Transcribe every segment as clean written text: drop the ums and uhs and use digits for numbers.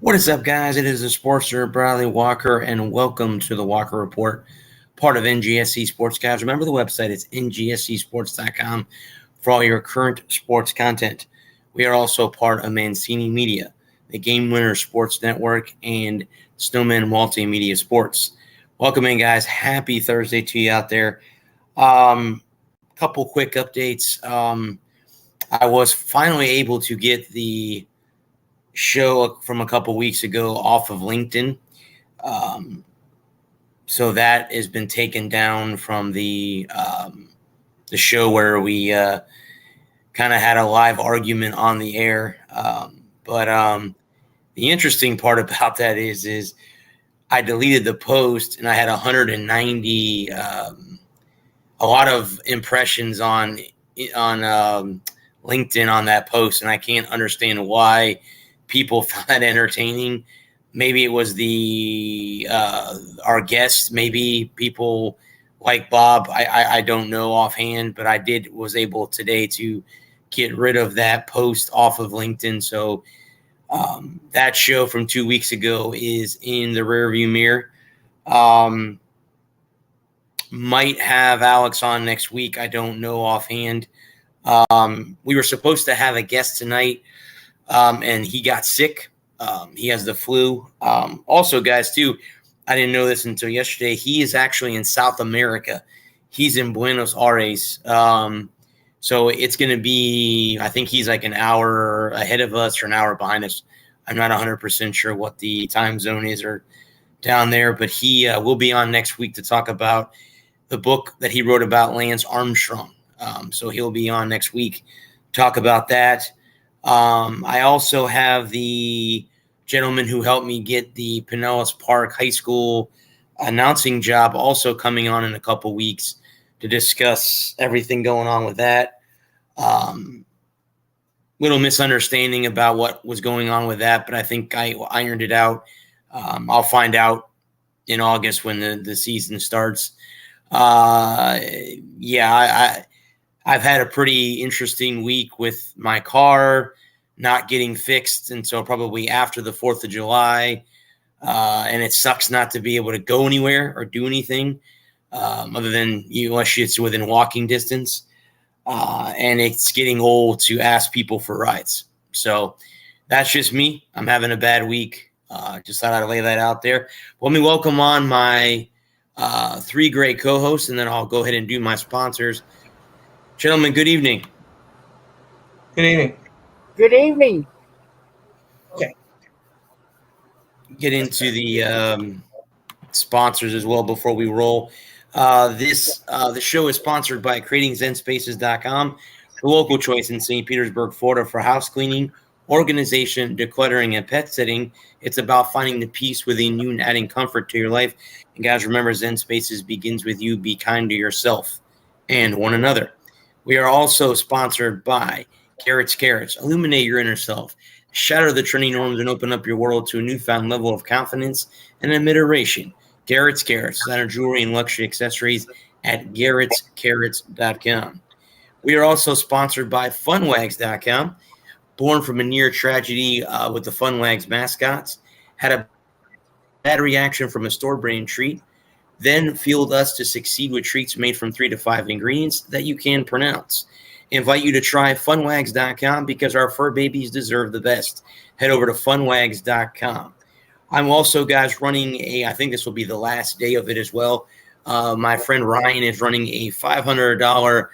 What is up, guys? It is the Sportster Bradley Walker, and welcome to the Walker Report, part of NGSC Sports Guys. Remember the website, it's ngscsports.com for all your current sports content. We are also part of Mancini Media, the Game Winner Sports Network, and Snowman Multimedia Sports. Welcome in, guys. Happy Thursday to you out there. Couple quick updates. I was finally able to get the show from a couple weeks ago off of LinkedIn. So that has been taken down from the show where we kind of had a live argument on the air. But the interesting part about that is I deleted the post and I had 190, a lot of impressions on LinkedIn on that post, and I can't understand why people found that entertaining. Maybe it was our guests. Maybe people like Bob. I don't know offhand, but I was able today to get rid of that post off of LinkedIn. So that show from 2 weeks ago is in the rearview mirror. Might have Alex on next week. I don't know offhand. We were supposed to have a guest tonight, and he got sick. He has the flu. Also, guys, too, I didn't know this until yesterday. He is actually in South America. He's in Buenos Aires. So it's going to be, I think he's like an hour ahead of us or an hour behind us. I'm not 100% sure what the time zone is or down there, but he will be on next week to talk about the book that he wrote about Lance Armstrong. So he'll be on next week, talk about that. I also have the gentleman who helped me get the Pinellas Park High School announcing job also coming on in a couple weeks to discuss everything going on with that. Little misunderstanding about what was going on with that, but I think I ironed it out. I'll find out in August when the season starts. I've had a pretty interesting week with my car not getting fixed until probably after the 4th of July. And it sucks not to be able to go anywhere or do anything other than unless it's within walking distance. And it's getting old to ask people for rides. So that's just me. I'm having a bad week. Just thought I'd lay that out there. Let me welcome on my three great co-hosts, and then I'll go ahead and do my sponsors. Gentlemen, good evening. Good evening. Good evening. Okay. Get into the sponsors as well before we roll. The show is sponsored by creatingzenspaces.com, the local choice in St. Petersburg, Florida for house cleaning, organization, decluttering, and pet sitting. It's about finding the peace within you and adding comfort to your life. And guys, remember, Zen Spaces begins with you. Be kind to yourself and one another. We are also sponsored by Garrett's Carrots. Illuminate your inner self. Shatter the trending norms and open up your world to a newfound level of confidence and admiration. Garrett's Carrots, designer jewelry and luxury accessories at garrettscarrots.com. We are also sponsored by funwags.com. Born from a near tragedy with the Funwags mascots, had a bad reaction from a store brand treat, then fueled us to succeed with treats made from 3 to 5 ingredients that you can pronounce. Invite you to try funwags.com because our fur babies deserve the best. Head over to funwags.com. I'm also, guys, running I think this will be the last day of it as well. My friend Ryan is running a $500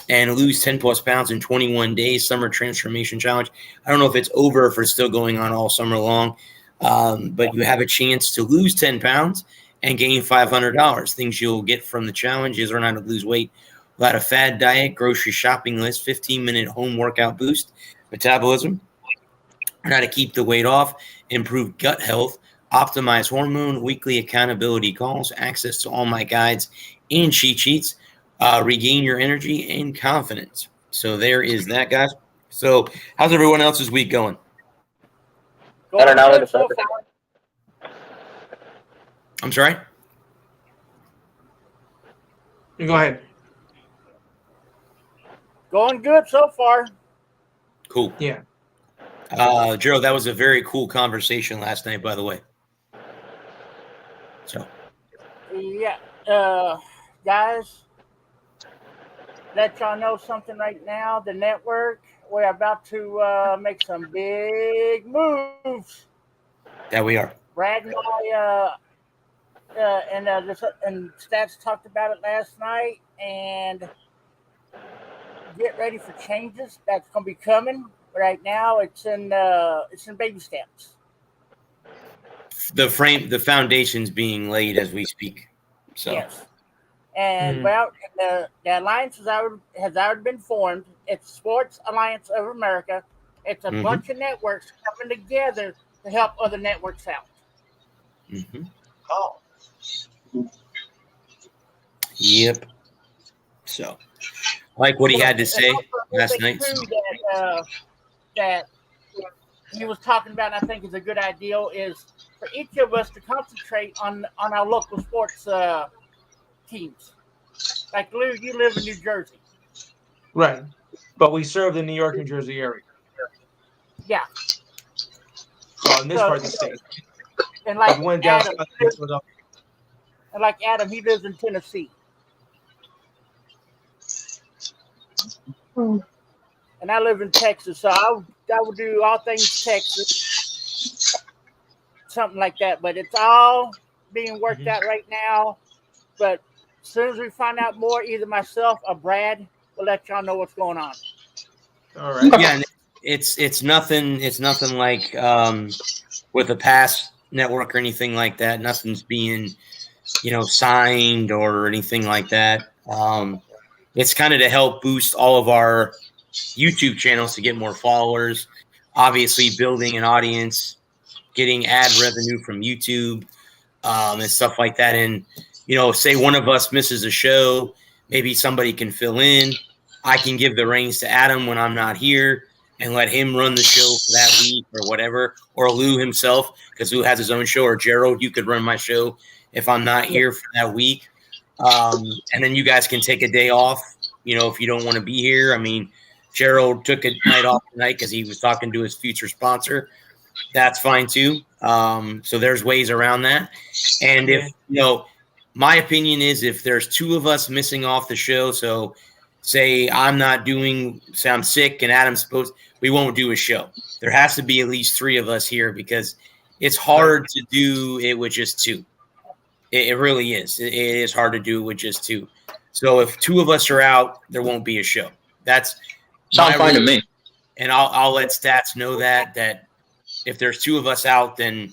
and lose 10 plus pounds in 21 days summer transformation challenge. I don't know if it's over, if it's still going on all summer long, but you have a chance to lose 10 pounds and gain $500. Things you'll get from the challenge is learn how to lose weight without a fad diet, grocery shopping list, 15-minute home workout boost, metabolism, learn how to keep the weight off, improve gut health, optimize hormone, weekly accountability calls, access to all my guides and cheat sheets, regain your energy and confidence. So there is that, guys. So how's everyone else's week going? Going good so far. I'm sorry? You go ahead. Going good so far. Cool. Yeah. Gerald, that was a very cool conversation last night, by the way. So, Yeah, guys, let y'all know something right now. The network, we're about to make some big moves. yeah, we are. Brad and I and Stats talked about it last night, and get ready for changes that's going to be coming. Right now, it's in baby steps. The foundation's being laid as we speak. So, Yes, and well, the alliance has already been formed. It's Sports Alliance of America. It's a bunch of networks coming together to help other networks out. Oh. Yep. So, like what he had to say last night. That he was talking about, and I think is a good idea, is for each of us to concentrate on our local sports teams. Like Lou, you live in New Jersey. Right. But we serve the New York, New Jersey area. Yeah. Oh, in this part of the state. And like we went down Adam, he lives in Tennessee. And I live in Texas, so I would do all things Texas, something like that. But it's all being worked out right now. But as soon as we find out more, either myself or Brad will let y'all know what's going on. All right. Yeah, it's nothing. It's nothing like with a past network or anything like that. Nothing's being, signed or anything like that. It's kind of to help boost all of our YouTube channels to get more followers. Obviously, building an audience, getting ad revenue from YouTube, and stuff like that. And say one of us misses a show, maybe somebody can fill in. I can give the reins to Adam when I'm not here and let him run the show for that week or whatever, or Lou himself, because Lou has his own show, or Gerald, you could run my show if I'm not here for that week. And then you guys can take a day off, if you don't want to be here. I mean, Gerald took a night off tonight because he was talking to his future sponsor. That's fine too. So there's ways around that. And if, my opinion is if there's two of us missing off the show, so say say I'm sick and Adam's we won't do a show. There has to be at least three of us here because it's hard to do it with just two. It really is. It is hard to do with just two. So if two of us are out, there won't be a show. That's sounds fine to me. And I'll let Stats know that if there's two of us out, then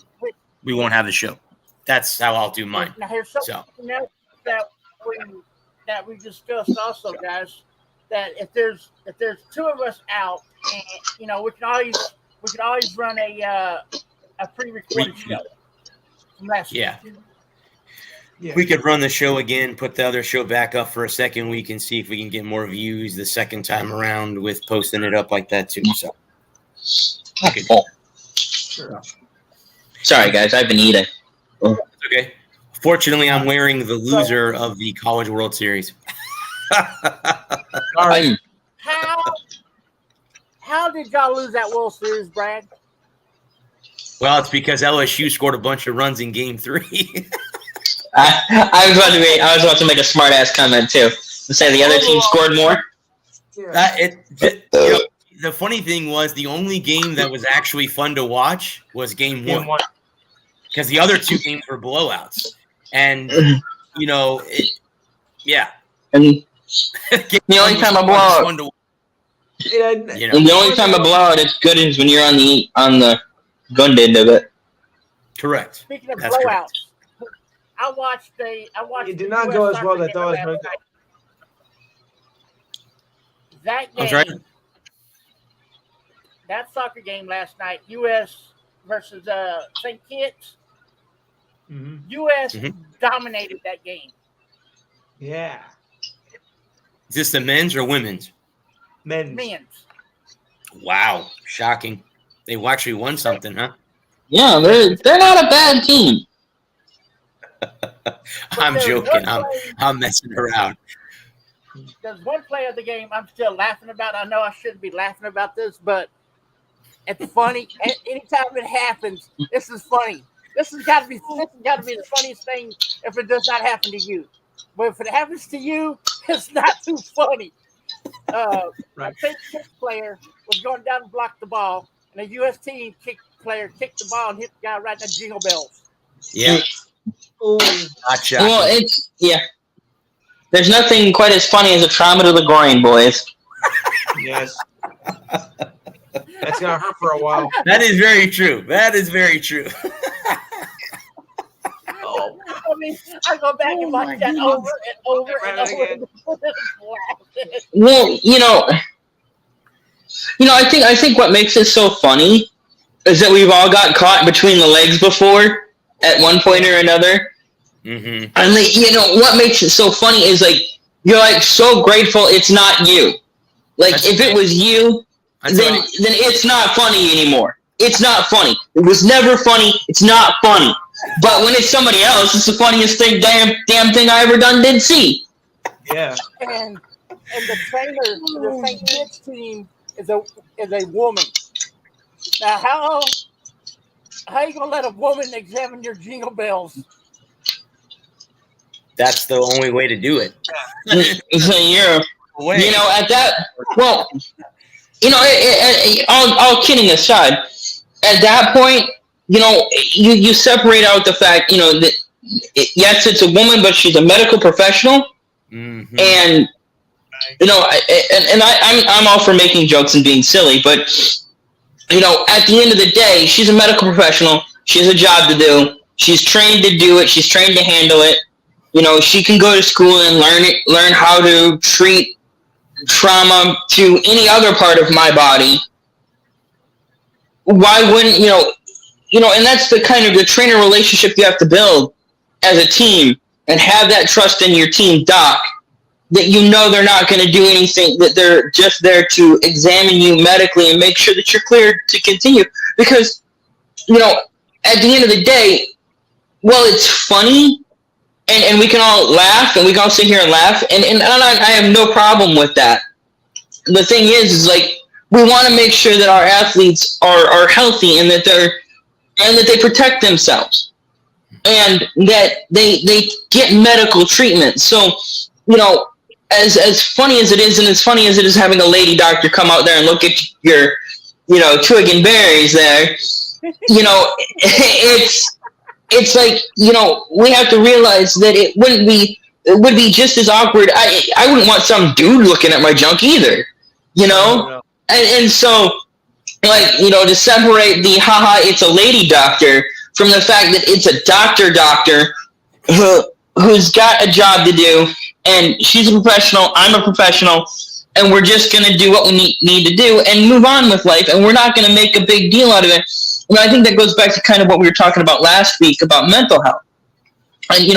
we won't have the show. That's how I'll do mine. Now here's something else that we discussed also, guys. That if there's two of us out, and we can always run a pre-recorded show from last week. Yeah. We could run the show again, put the other show back up for a second week and see if we can get more views the second time around with posting it up like that too. So, Sure. Sorry, guys, I've been eating. It's okay. Fortunately, I'm wearing the loser of the College World Series. All right. How did y'all lose that World Series, Brad? Well, it's because LSU scored a bunch of runs in Game 3. I was about to make a smart ass comment too. To say the other team scored more. The funny thing was the only game that was actually fun to watch was Game 1. Because the other two games were blowouts. And, And the only time I blow out, the only time I blow out it's good is when you're on the gun end of it. Correct. Speaking of blowouts, I watched. It did not go as well as I thought it was going to go. That game, that soccer game last night, U.S. versus St. Kitts. U.S. dominated that game. Yeah. Is this the men's or women's? Men's. Wow, shocking. They actually won something, huh? Yeah, they're not a bad team. I'm joking. I'm messing around. There's one play of the game I'm still laughing about. I know I shouldn't be laughing about this, but It's funny. Anytime it happens, this is funny. This has got to be the funniest thing if it does not happen to you. But if it happens to you, it's not too funny. A fake kick player was going down to block the ball, and a U.S. team player kicked the ball and hit the guy right in the jingle bells. Yeah. Gotcha. Well, there's nothing quite as funny as a trauma to the groin, boys. Yes. That's gonna hurt for a while. That is very true. Oh, I mean, I go back and watch that over and over and over. Well, I think what makes it so funny is that we've all got caught between the legs before at one point or another. Mm-hmm. And what makes it so funny is like you're like so grateful it's not you. Like if it was you, then it's not funny anymore. It's not funny. It was never funny. It's not funny. But when it's somebody else, it's the funniest damn thing I ever did see. Yeah. And the trainer for the St. Kitts team is a woman. Now how are you gonna let a woman examine your jingle bells? That's the only way to do it. At that, well, all kidding aside, at that point, you separate out the fact, that yes, it's a woman, but she's a medical professional, mm-hmm. and I'm all for making jokes and being silly, but at the end of the day, she's a medical professional. She has a job to do. She's trained to do it. She's trained to handle it. She can go to school and learn how to treat trauma to any other part of my body. Why wouldn't, and that's the kind of the trainer relationship you have to build as a team and have that trust in your team doc that they're not going to do anything, that they're just there to examine you medically and make sure that you're cleared to continue. Because, at the end of the day, well, it's funny, and we can all laugh, and we can all sit here and laugh, and I have no problem with that. The thing is like, we want to make sure that our athletes are healthy and that they protect themselves and that they get medical treatment. So, as funny as it is, and as funny as it is having a lady doctor come out there and look at your, twig and berries there, it's like, we have to realize that it would be just as awkward. I wouldn't want some dude looking at my junk either, No. And so, like, to separate the haha, it's a lady doctor from the fact that it's a doctor who's got a job to do, and she's a professional, I'm a professional, and we're just going to do what we need to do and move on with life, and we're not going to make a big deal out of it. And I think that goes back to kind of what we were talking about last week about mental health. And,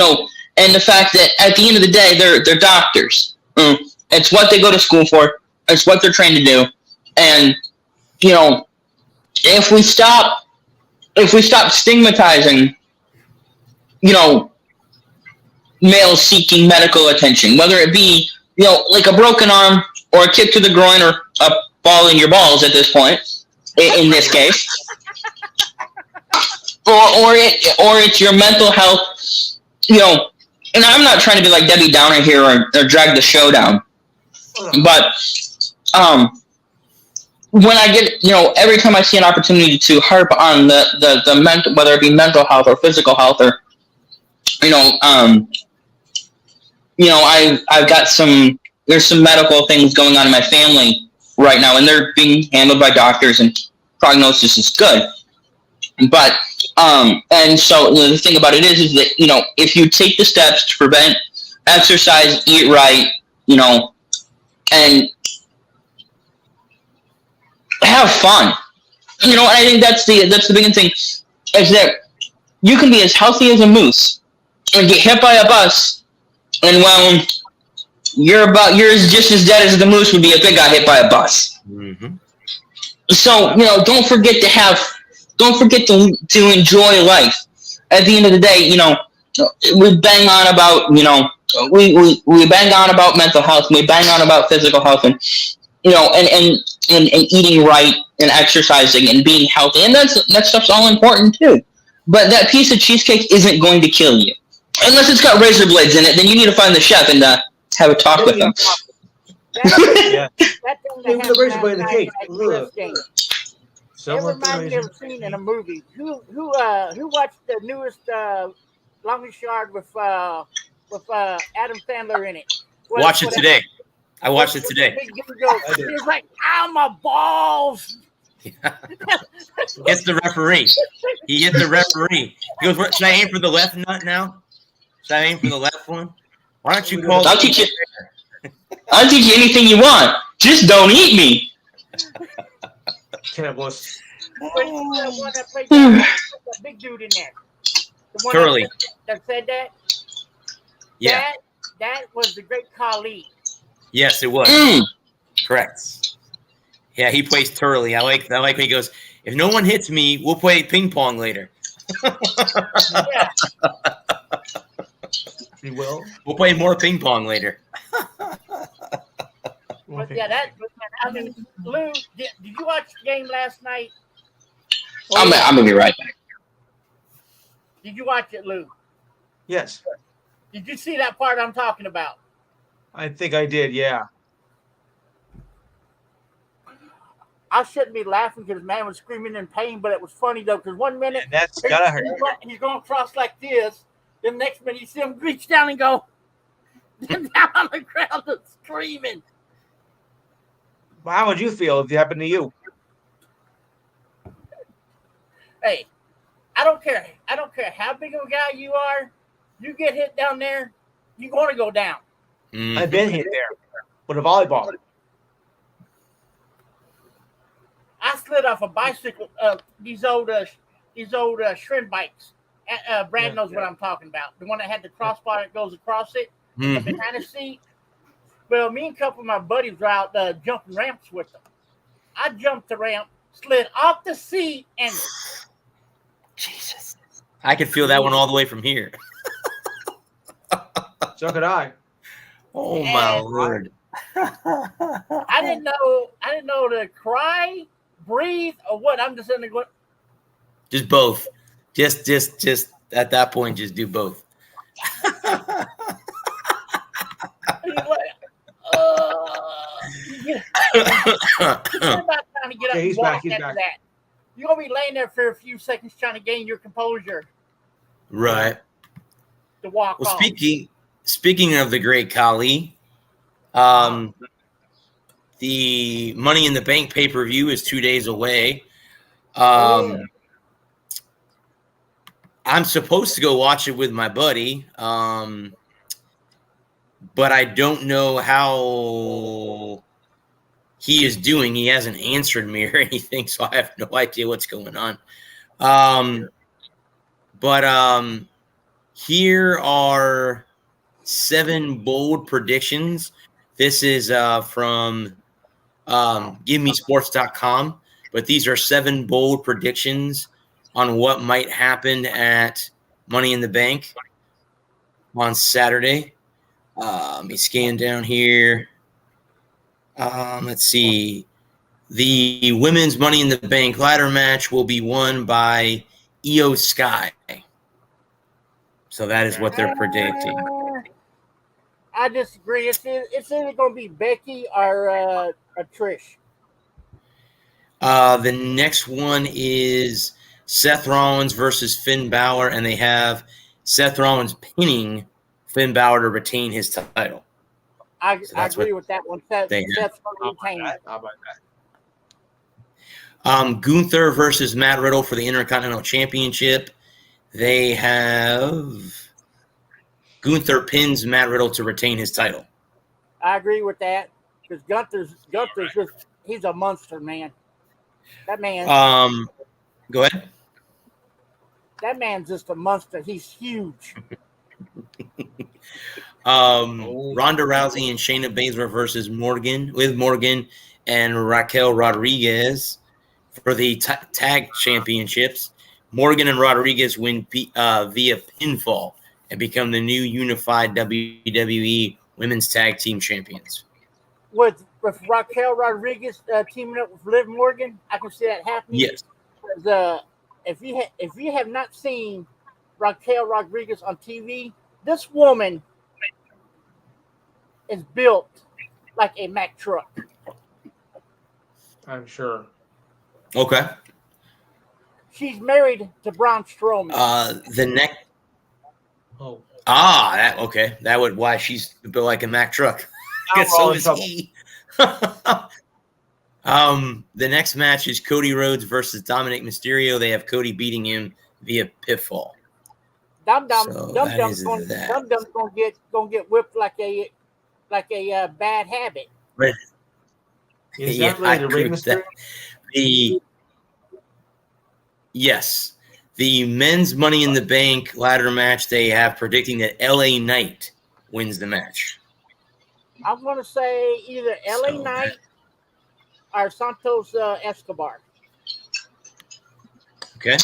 and the fact that at the end of the day, they're doctors. It's what they go to school for. It's what they're trained to do. And, if we stop stigmatizing, males seeking medical attention, whether it be, like a broken arm or a kick to the groin or a ball in your balls at this point, in this case, or it's your mental health, and I'm not trying to be like Debbie Downer here or drag the show down, but when I get, every time I see an opportunity to harp on the mental, whether it be mental health or physical health or, I've got there's some medical things going on in my family right now, and they're being handled by doctors, and prognosis is good. But, and so the thing about it is that, if you take the steps to prevent, exercise, eat right, and have fun, and I think that's the biggest thing, is that you can be as healthy as a moose and get hit by a bus, and well, you're just as dead as the moose would be if it got hit by a bus. Mm-hmm. So, don't forget to enjoy life. At the end of the day, we bang on about, we bang on about mental health, we bang on about physical health, and, and and eating right and exercising and being healthy. And that stuff's all important too. But that piece of cheesecake isn't going to kill you. Unless it's got razor blades in it, then you need to find the chef and have a talk with him. Yeah. That thing Hey, that the razor happened blade in the last cake. night at the US Ugh. game. Someone put Everybody razor- ever seen in a movie. Who watched the newest Longest Yard with Adam Sandler in it? Watch it today. I watched it today. Big dude goes, I did. he's like, "Ow, my balls!" Hits the referee. He hit the referee. He goes, "Should I aim for the left nut now? Should I aim for the left one? Why don't you call?" I'll teach you anything you want. Just don't eat me. Cannibals. The one that played that big dude in there. The one Turley. that said that. Yeah. That was the great Khali. Yes, it was. Mm. Correct. Yeah, he plays Turley. I like when he goes, "If no one hits me, we'll play ping pong later." Yeah. You will. We'll play more ping pong later. But yeah, I mean, Lou, did you watch the game last night? I'm gonna be right back. Did you watch it, Lou? Yes, Did you see that part I'm talking about? I think I did. Yeah. I shouldn't be laughing because the man was screaming in pain, but it was funny though, because 1 minute And that's gotta hurt. he's going across like this, then the next minute you see him reach down and go down on the ground and screaming. Well, how would you feel if it happened to you? Hey, I don't care. I don't care how big of a guy you are. You get hit down there, you're going to go down. Mm. I've been hit there with a volleyball. I slid off a bicycle. These old shrimp bikes. Brad knows what I'm talking about. The one that had the crossbar that goes across it, the Mhm. banana seat. Well, me and a couple of my buddies were out jumping ramps with them. I jumped the ramp, slid off the seat, and Jesus. I could feel that one all the way from here. So could I. Oh my And- Lord. I didn't know to cry, breathe, or what. I'm just in there going, Just both. Just at that point, just do both. it's about time to get up Yeah, and he's walk back, he's after back. that. You're gonna be laying there for a few seconds trying to gain your composure Right. to walk Well, off. speaking of the great Khali, the Money in the Bank pay-per-view is 2 days away. I'm supposed to go watch it with my buddy, but I don't know how he is doing. He hasn't answered me or anything, so I have no idea what's going on. But here are 7 bold predictions. This is from GiveMeSports.com, but these are 7 bold predictions on what might happen at Money in the Bank on Saturday. Let me scan down here. Let's see. The women's Money in the Bank ladder match will be won by Io Sky. So that is what they're predicting. I disagree. It's either going to be Becky or Trish. The next one is Seth Rollins versus Finn Balor, and they have Seth Rollins pinning Finn Balor to retain his title. I that's agree with that one. Seth's they going to How about retain that? it. How about that? Gunther versus Matt Riddle for the Intercontinental Championship. They have Gunther pins Matt Riddle to retain his title. I agree with that because Gunther's just he's a monster, man. That man, Go ahead. that man's just a monster. He's huge. Ronda Rousey and Shayna Baszler versus Morgan and Raquel Rodriguez for the tag championships. Morgan and Rodriguez win via pinfall and become the new unified WWE Women's Tag Team Champions. with Raquel Rodriguez teaming up with Liv Morgan. I can see that happening. Yes. If you have not seen Raquel Rodriguez on TV, this woman is built like a Mack truck. I'm sure. Okay. She's married to Braun Strowman. The next. Oh. Okay. That would why she's built like a Mack truck. Now So we're is all in he. The next match is Cody Rhodes versus Dominic Mysterio. They have Cody beating him via pinfall. Dum So that is gonna that. get whipped like a bad habit. Right. Is Yeah, that really I the agree Rey with that. Mysterio? Yes, the men's Money in the Bank ladder match. They have predicting that LA Knight wins the match. I'm going to say either LA So Knight or Santos Escobar. Okay.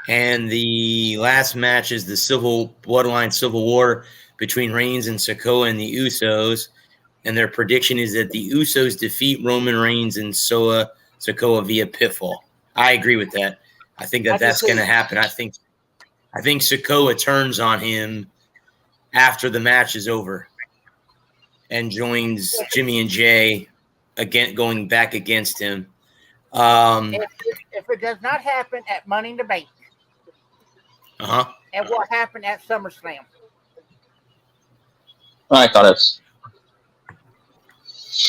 And the last match is the Bloodline Civil War between Reigns and Sikoa and the Usos. And their prediction is that the Usos defeat Roman Reigns and Sikoa via pinfall. I agree with that. I think that's going to happen. I think Sikoa turns on him after the match is over and joins Jimmy and Jay again, going back against him. If it does not happen at Money in the Bank, it will happen at SummerSlam. I thought it's.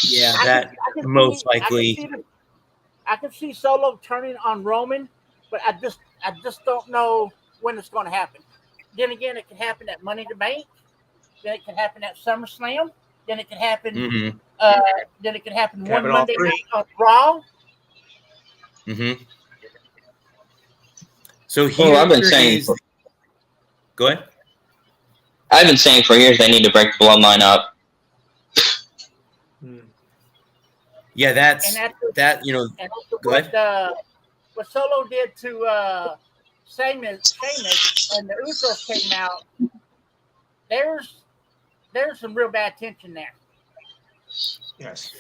Yeah, that most likely. I can see Solo turning on Roman, but I just don't know when it's going to happen. Then again, it could happen at Money in the Bank. Then it could happen at SummerSlam. Then it could happen. Mm-hmm. Then it could happen Happen one all Monday three. night on Raw. Mm-hmm. So here Well, I've been saying. Go ahead. I've been saying for years they need to break the bloodline up. Yeah, that's that. You know, And go ahead. What Solo did to Sheamus when the Usos came out, there's some real bad tension there. Yes.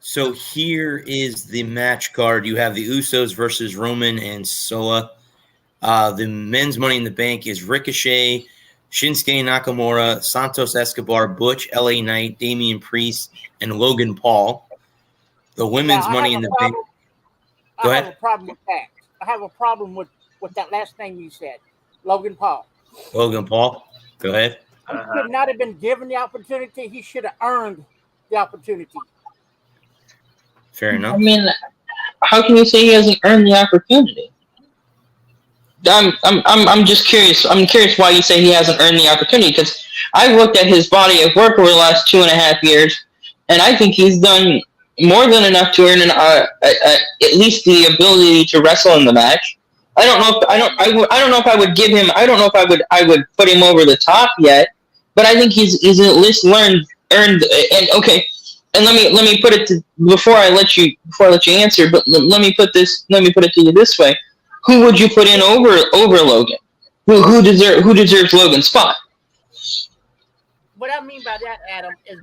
So here is the match card. You have the Usos versus Roman and Soa. The men's Money in the Bank is Ricochet, Shinsuke Nakamura, Santos Escobar, Butch, LA Knight, Damian Priest, and Logan Paul. The women's Money in the Bank. Go ahead. I have a problem with that. I have a problem with that last name you said, Logan Paul. Logan Paul. Go ahead. He should not have been given the opportunity. He should have earned the opportunity. Fair enough. I mean, how can you say he hasn't earned the opportunity? I'm just curious. I'm curious why you say he hasn't earned the opportunity, because I've looked at his body of work over the last 2.5 years, and I think he's done more than enough to earn at least the ability to wrestle in the match. I don't know if I would give him. I don't know if I would put him over the top yet, but I think he's at least earned. And okay, and let me put it to before I let you answer. But let me put it to you this way: who would you put in over Logan? Who deserves Logan's spot? What I mean by that, Adam, is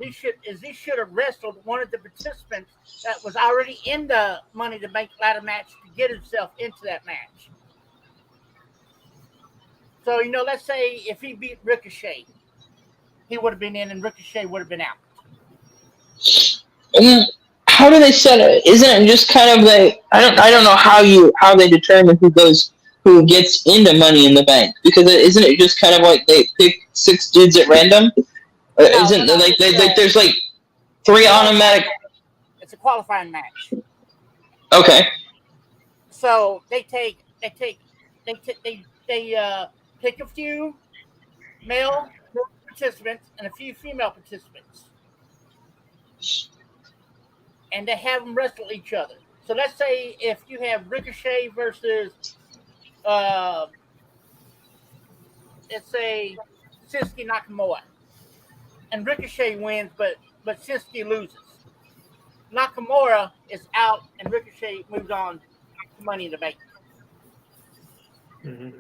he should have wrestled one of the participants that was already in the Money in the Bank ladder match to get himself into that match. So, let's say if he beat Ricochet, he would have been in and Ricochet would have been out. How do they set it? Isn't it just kind of I don't know how they determine who gets into Money in the Bank, because isn't it just kind of like they pick 6 dudes at random? There's like 3 automatic. It's a qualifying match. Okay. So they pick a few male participants and a few female participants, and they have them wrestle each other. So let's say if you have Ricochet versus, let's say Shinsuke Nakamura, and Ricochet wins, but Shinsuke loses. Nakamura is out, and Ricochet moves on to Money in the Bank. Mm-hmm.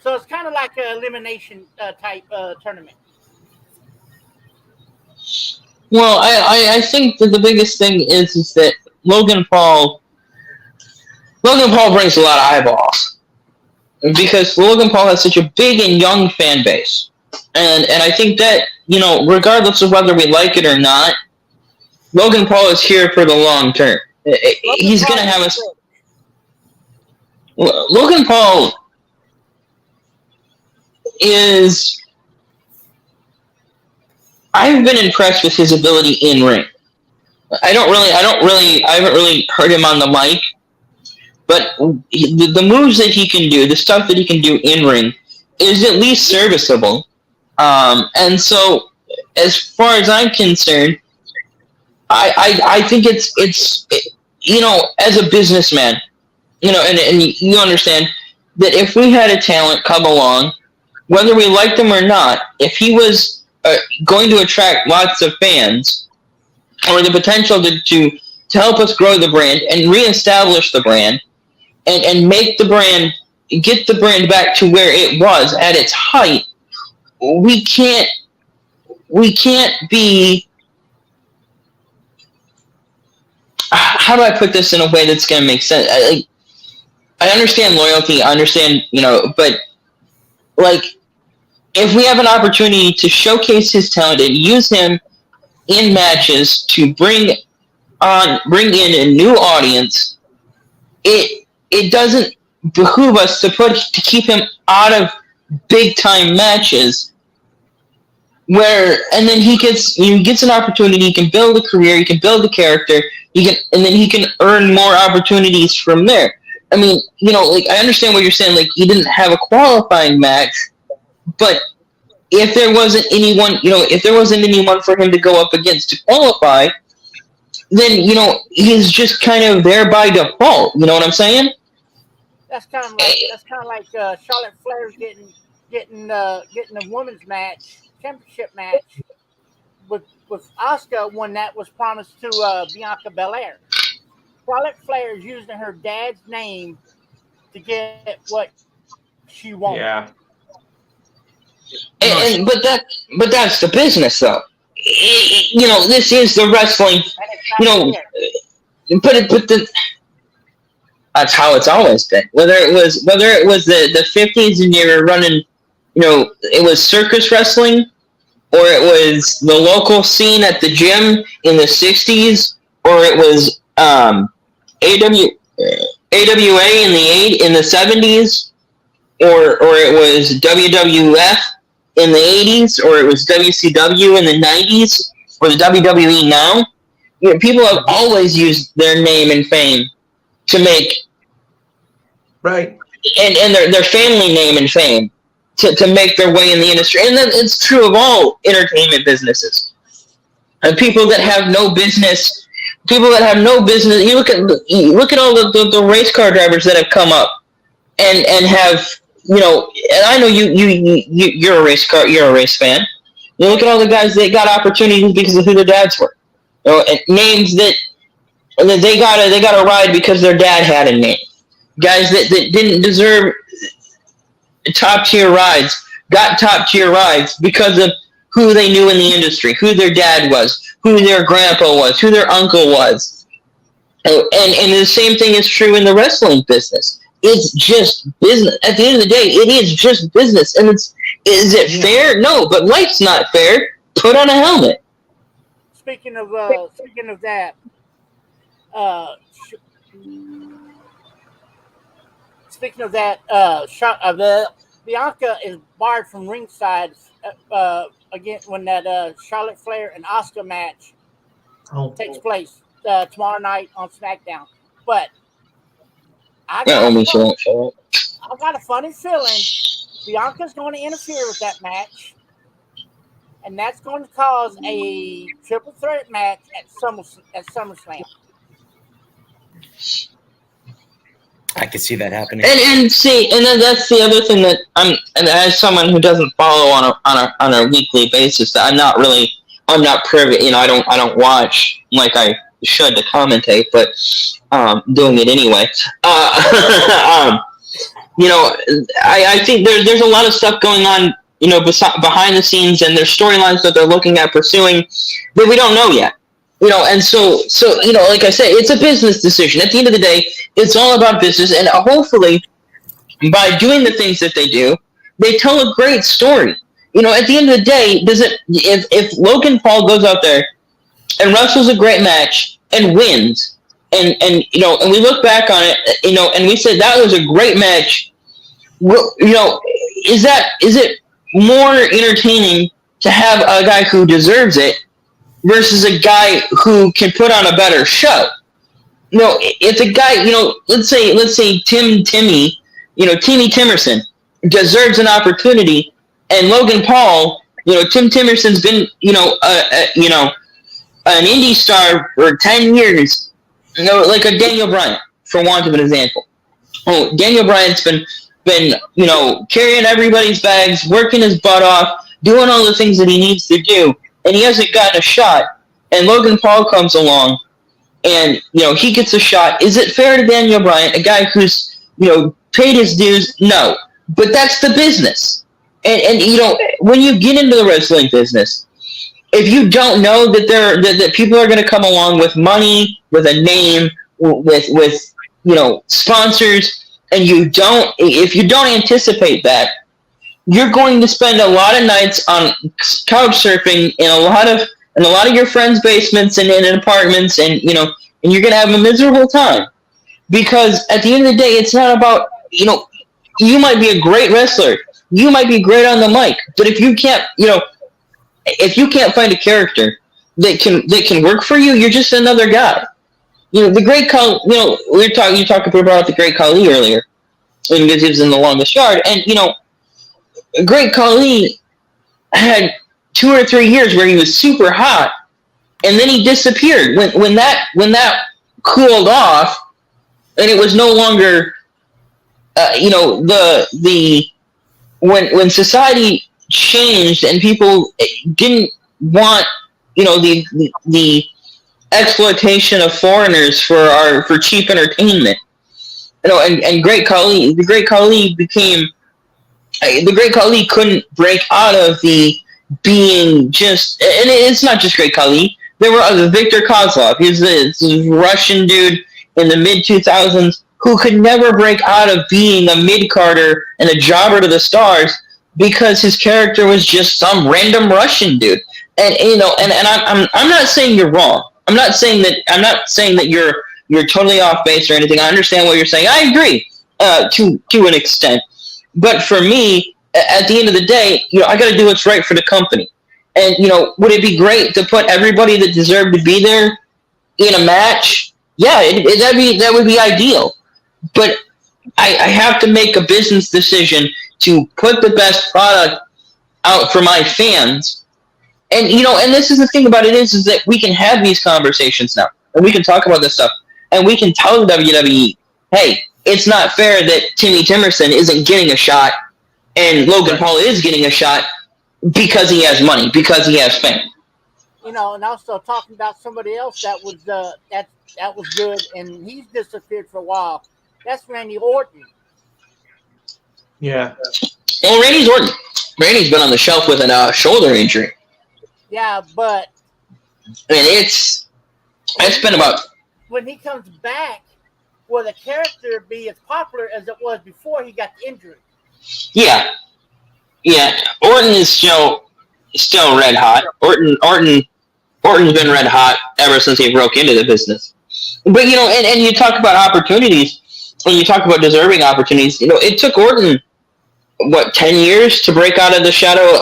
So it's kind of like an elimination type tournament. Well, I think that the biggest thing is that Logan Paul brings a lot of eyeballs because Logan Paul has such a big and young fan base, and I think that, you know, regardless of whether we like it or not, Logan Paul is here for the long term. He's gonna have us. Logan Paul is. I've been impressed with his ability in ring. I haven't really heard him on the mic, but the moves that he can do, the stuff that he can do in ring, is at least serviceable. And so, as far as I'm concerned, I think it's you know, as a businessman, you know, and you understand that if we had a talent come along, whether we liked him or not, if he was going to attract lots of fans, or the potential to help us grow the brand and reestablish the brand, and make the brand, get the brand back to where it was at its height, we can't be. How do I put this in a way that's going to make sense? I understand loyalty, I understand, you know, but like, if we have an opportunity to showcase his talent and use him in matches to bring in a new audience, it doesn't behoove us to keep him out of big time matches and then he gets an opportunity, he can build a career, he can build a character, and then he can earn more opportunities from there. I mean, you know, like, I understand what you're saying, like, he didn't have a qualifying match, but if there wasn't anyone for him to go up against to qualify, then, you know, he's just kind of there by default. You know what I'm saying? That's kind of like Charlotte Flair getting a women's match, championship match with Asuka when that was promised to Bianca Belair. Charlotte Flair is using her dad's name to get what she wants. Yeah. But that's the business, though. You know, this is the wrestling. You know, that's how it's always been. Whether it was the 50s and you were running, you know, it was circus wrestling, or it was the local scene at the gym in the 60s, or it was AWA in the 70s, or it was WWF in the 80s, or it was WCW in the 90s, or the WWE now. You know, people have always used their name and fame to make right, and their family name and fame to make their way in the industry. And then it's true of all entertainment businesses. And people that have no business, you look at all the race car drivers that have come up and have, you know, and I know you're a race fan. You look at all the guys that got opportunities because of who their dads were. You know, and names that they got a ride because their dad had a name. Guys that didn't deserve top tier rides got top tier rides because of who they knew in the industry, who their dad was, who their grandpa was, who their uncle was. And the same thing is true in the wrestling business. It's just business. At the end of the day, it is just business. And is it fair? No, but life's not fair. Put on a helmet. Speaking of that, Bianca is barred from ringside again when that Charlotte Flair and Asuka match takes place tomorrow night on SmackDown. But I got a funny feeling Bianca's going to interfere with that match, and that's going to cause a triple threat match at SummerSlam. I could see that happening. And then that's the other thing that and as someone who doesn't follow on a weekly basis, I'm not privy. You know, I don't watch like I should to commentate, but doing it anyway. You know, I think there's a lot of stuff going on behind the scenes, and their storylines that they're looking at pursuing that we don't know yet. And so like I said, it's a business decision. At the end of the day, it's all about business, and hopefully, by doing the things that they do, they tell a great story. At the end of the day, if Logan Paul goes out there and wrestles a great match and wins, and we look back on it, and we say that was a great match, is it more entertaining to have a guy who deserves it versus a guy who can put on a better show? If a guy, let's say Timmy Timerson deserves an opportunity, and Logan Paul, Tim Timerson's been, an indie star for 10 years, like a Daniel Bryan, for want of an example. Daniel Bryan's been carrying everybody's bags, working his butt off, doing all the things that he needs to do, and he hasn't gotten a shot. And Logan Paul comes along, and he gets a shot. Is it fair to Daniel Bryan, a guy who's paid his dues? No, but that's the business. And when you get into the wrestling business, if you don't know that people are going to come along with money, with a name, with sponsors, and if you don't anticipate that, you're going to spend a lot of nights on couch surfing in a lot of your friends' basements and in apartments, and you're going to have a miserable time. Because at the end of the day, it's not about, you might be a great wrestler, you might be great on the mic, but if you can't find a character that can work for you, you're just another guy. The Great Khali, you talked about the Great Khali earlier, because he was in the Longest Yard, and Great Khali had 2 or 3 years where he was super hot, and then he disappeared. When that cooled off, and it was no longer, when society changed and people didn't want, the exploitation of foreigners for cheap entertainment, and the Great Khali couldn't break out of the being just, and it's not just Great Khali. There were other, Viktor Kozlov. He was this Russian dude in the mid-2000s who could never break out of being a mid-carder and a jobber to the stars because his character was just some random Russian dude. And I'm not saying you're wrong. I'm not saying that you're totally off base or anything. I understand what you're saying. I agree to an extent. But for me, at the end of the day, I got to do what's right for the company. And would it be great to put everybody that deserved to be there in a match? Yeah, that would be ideal. But I have to make a business decision to put the best product out for my fans. And and this is the thing about it is that we can have these conversations now, and we can talk about this stuff, and we can tell WWE, hey, it's not fair that Timmy Timerson isn't getting a shot, and Logan Paul is getting a shot because he has money, because he has fame. And also talking about somebody else that was good, and he's disappeared for a while. That's Randy Orton. Yeah. Well, Randy's been on the shelf with a shoulder injury. Yeah, but I mean, it's been about. When he comes back, will the character be as popular as it was before he got the injury? Yeah. Orton is still red hot. Orton's been red hot ever since he broke into the business. But and you talk about opportunities, when you talk about deserving opportunities. It took Orton 10 years to break out of the shadow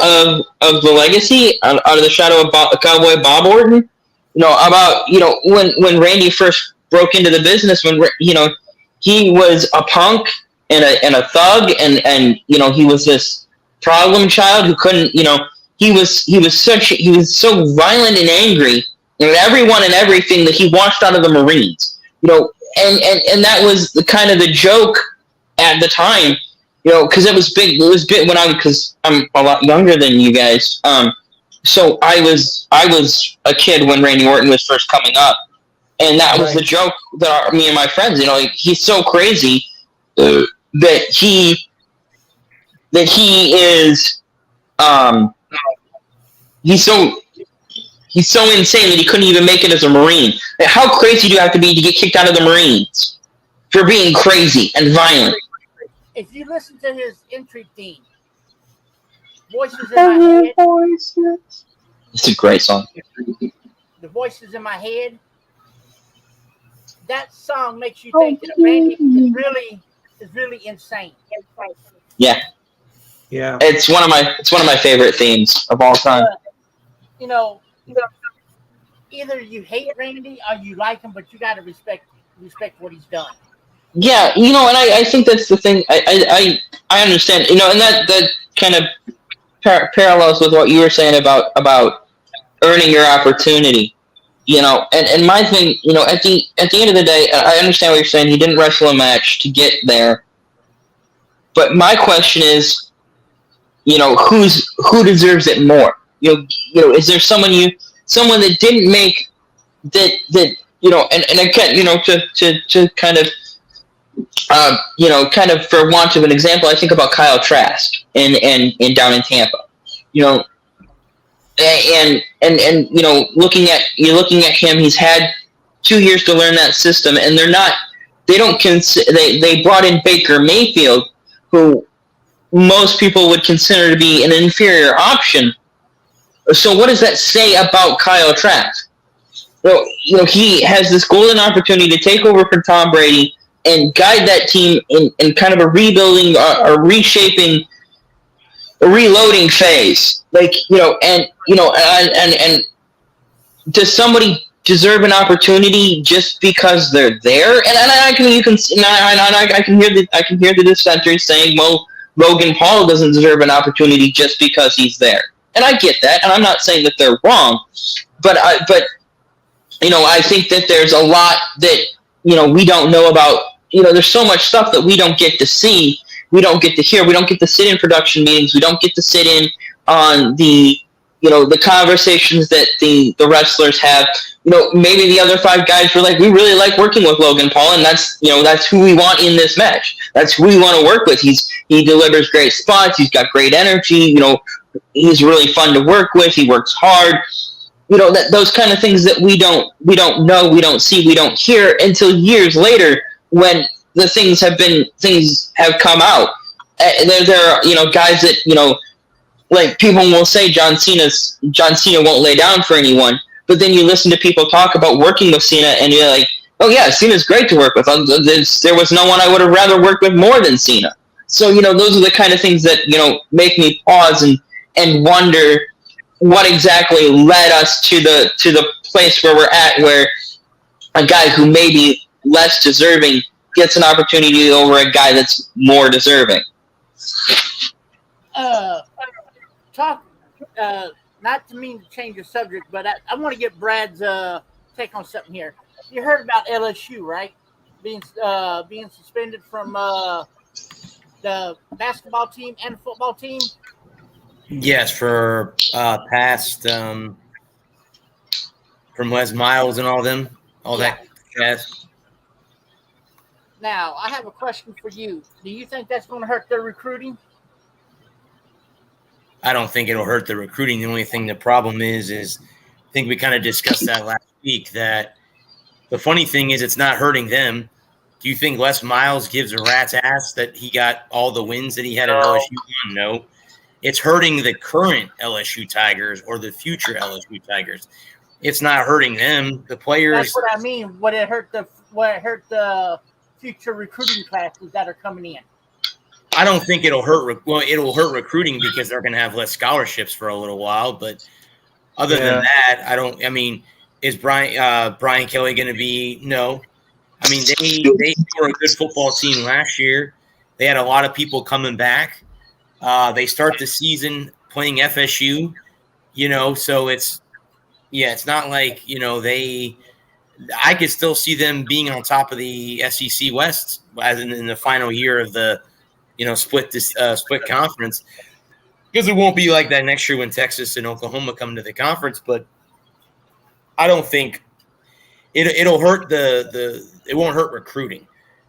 of the legacy, out of the shadow of Cowboy Bob Orton. When Randy first broke into the business, when he was a punk and a thug, and he was this problem child who couldn't, he was so violent and angry at everyone and everything that he watched out of the Marines, and that was the joke at the time, because it was big because I'm a lot younger than you guys, so I was a kid when Randy Orton was first coming up, and that was the joke that me and my friends, he's so crazy that he is he's so insane that he couldn't even make it as a Marine. How crazy do you have to be to get kicked out of the Marines for being crazy and violent? If you listen to his entry theme, Voices in My Head. It's a great song. The Voices in My Head. That song makes you think that Randy is really insane. Yeah. Yeah. It's one of my favorite themes of all time. You know, either you hate Randy or you like him, but you got to respect what he's done. Yeah, and I think that's the thing. I understand, and that kind of parallels with what you were saying about earning your opportunity. And my thing, at the end of the day, I understand what you're saying. He didn't wrestle a match to get there, but my question is, who deserves it more? Is there someone that didn't make that and again, to kind of kind of for want of an example, I think about Kyle Trask and down in Tampa, and looking at him, he's had 2 years to learn that system, and they brought in Baker Mayfield, who most people would consider to be an inferior option. So what does that say about Kyle Trask? Well, he has this golden opportunity to take over for Tom Brady and guide that team in kind of a rebuilding, a reshaping, a reloading phase. And does somebody deserve an opportunity just because they're there? And I can hear the dissenters saying, well, Logan Paul doesn't deserve an opportunity just because he's there. And I get that, and I'm not saying that they're wrong, but I think that there's a lot that we don't know about. There's so much stuff that we don't get to see, we don't get to hear, we don't get to sit in production meetings, we don't get to sit in on the conversations that the wrestlers have. Maybe the other 5 guys were like, we really like working with Logan Paul, and that's who we want in this match. That's who we want to work with. He delivers great spots. He's got great energy. He's really fun to work with. He works hard. Those kind of things that we don't know, we don't see, we don't hear until years later when the things have come out. There are guys that like people will say John Cena won't lay down for anyone, but then you listen to people talk about working with Cena and you're like, oh yeah, Cena's great to work with. There was no one I would have rather worked with more than Cena. So those are the kind of things that make me pause and wonder what exactly led us to the place where we're at, where a guy who may be less deserving gets an opportunity over a guy that's more deserving. Not to mean to change the subject, but I want to get Brad's take on something here. You heard about LSU, right? Being suspended from the basketball team and football team. Yes, for past from Les Miles and all them, that. Yes. Now, I have a question for you. Do you think that's going to hurt their recruiting? I don't think it'll hurt the recruiting. The only thing the problem is I think we kind of discussed that last week, that the funny thing is it's not hurting them. Do you think Les Miles gives a rat's ass that he got all the wins that he had at LSU? No. It's hurting the current LSU Tigers or the future LSU Tigers. It's not hurting them. The players. That's what I mean. Would it hurt the future recruiting classes that are coming in? I don't think it'll hurt. Well, it'll hurt recruiting because they're going to have less scholarships for a little while. But other than that, I don't. I mean, is Brian Kelly going to be? No. I mean, they were a good football team last year. They had a lot of people coming back. They start the season playing FSU, so it's not like, I could still see them being on top of the SEC West as in the final year of the, split conference, because it won't be like that next year when Texas and Oklahoma come to the conference. But I don't think it'll hurt it won't hurt recruiting.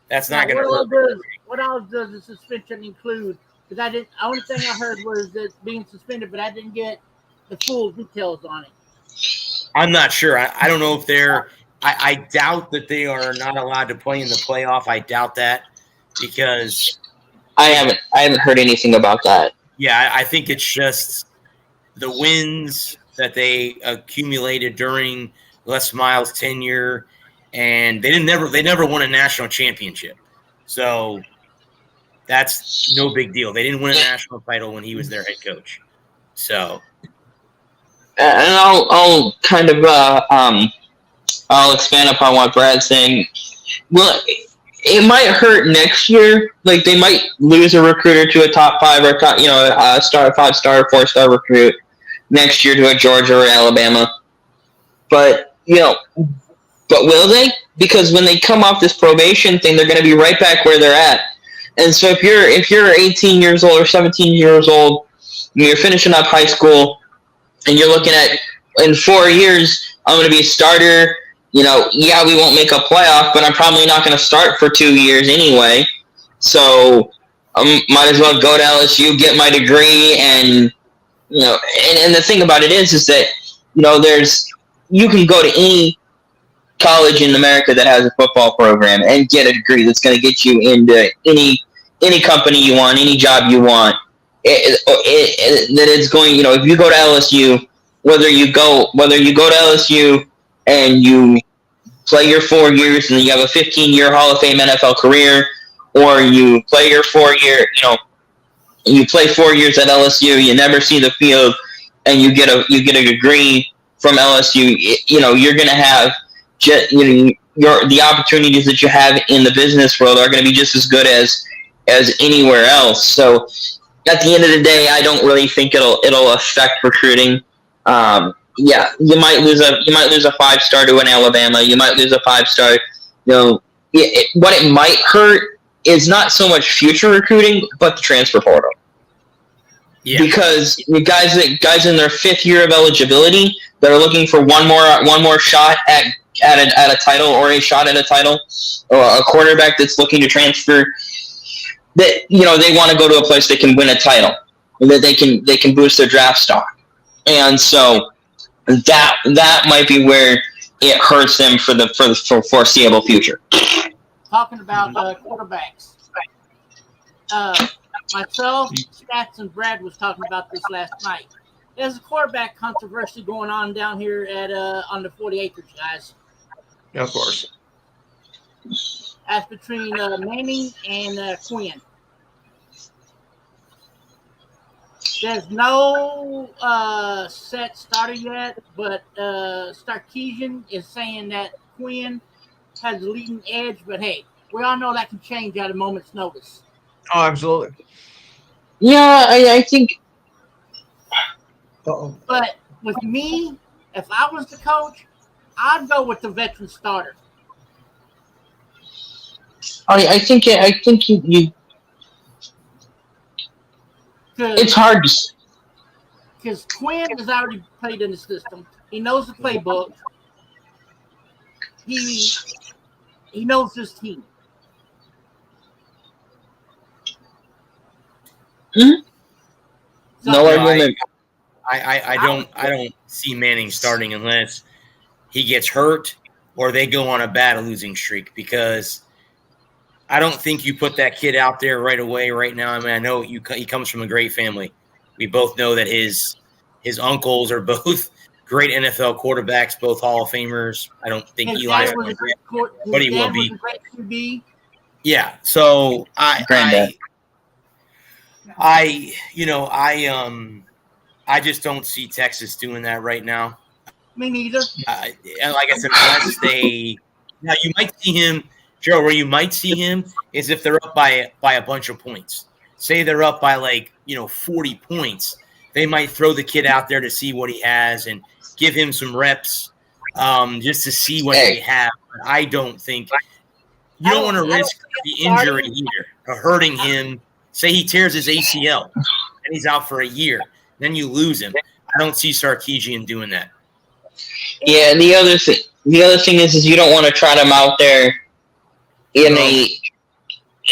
That's not going to hurt. What else does the suspension include Because I didn't. The only thing I heard was that being suspended, but I didn't get the full details on it. I'm not sure. I don't know if they're. I doubt that they are not allowed to play in the playoff. I doubt that because I haven't heard anything about that. Yeah, I think it's just the wins that they accumulated during Les Miles' tenure, and they never won a national championship. So that's no big deal. They didn't win a national title when he was their head coach. So, and I'll kind of I'll expand upon what Brad's saying. Well, it might hurt next year. Like they might lose a recruiter to a top 5 or top, a star, 5-star, 4-star recruit next year to a Georgia or Alabama. But but will they? Because when they come off this probation thing, they're going to be right back where they're at. And so if you're 18 years old or 17 years old, and you're finishing up high school, and you're looking at in 4 years, I'm going to be a starter. We won't make a playoff, but I'm probably not going to start for 2 years anyway. So I might as well go to LSU, get my degree, and and the thing about it is that you can go to any college in America that has a football program and get a degree that's going to get you into any company you want, any job you want. That it's going, if you go to LSU, whether you go to LSU and you play your 4 years and then you have a 15-year Hall of Fame NFL career, or you play your 4-year, you play 4 years at LSU, you never see the field, and you get a degree from LSU, you're going to have the opportunities that you have in the business world are going to be just as good as anywhere else. So at the end of the day, I don't really think it'll affect recruiting. You might lose a 5-star to an Alabama. You might lose a 5-star. What it might hurt is not so much future recruiting, but the transfer portal. Yeah. Because the guys in their 5th year of eligibility that are looking for one more shot at a title, or a shot at a title, or a quarterback that's looking to transfer, that they want to go to a place that can win a title, and that they can boost their draft stock. And so that might be where it hurts them for the foreseeable future. Talking about quarterbacks, myself, Stats, and Brad was talking about this last night. There's a quarterback controversy going on down here at on the 40 acres, guys. Yeah, of course. That's between Manning and Quinn. There's no set starter yet, but Sarkisian is saying that Quinn has the leading edge, but hey, we all know that can change at a moment's notice. Oh, absolutely. Yeah, I think. Uh-oh. But with me, if I was the coach, I'd go with the veteran starter. I think you. It's hard to. Because Quinn has already played in the system. He knows the playbook. He knows his team. Mm-hmm. So, no argument. I don't see Manning starting unless he gets hurt or they go on a bad losing streak, because I don't think you put that kid out there right away right now. I mean, I know he comes from a great family. We both know that his uncles are both great NFL quarterbacks, both Hall of Famers. I don't think Eli's going to be, but he will be. Yeah. So I just don't see Texas doing that right now. Me neither. And like I said, unless now you might see him, Joe. Where you might see him is if they're up by a bunch of points. Say they're up by 40 points. They might throw the kid out there to see what he has and give him some reps, just to see what they have. But I don't think you don't want to risk the injury either, or hurting him. Say he tears his ACL and he's out for a year, then you lose him. I don't see Sarkisian doing that. Yeah, the other thing is you don't want to trot him out there in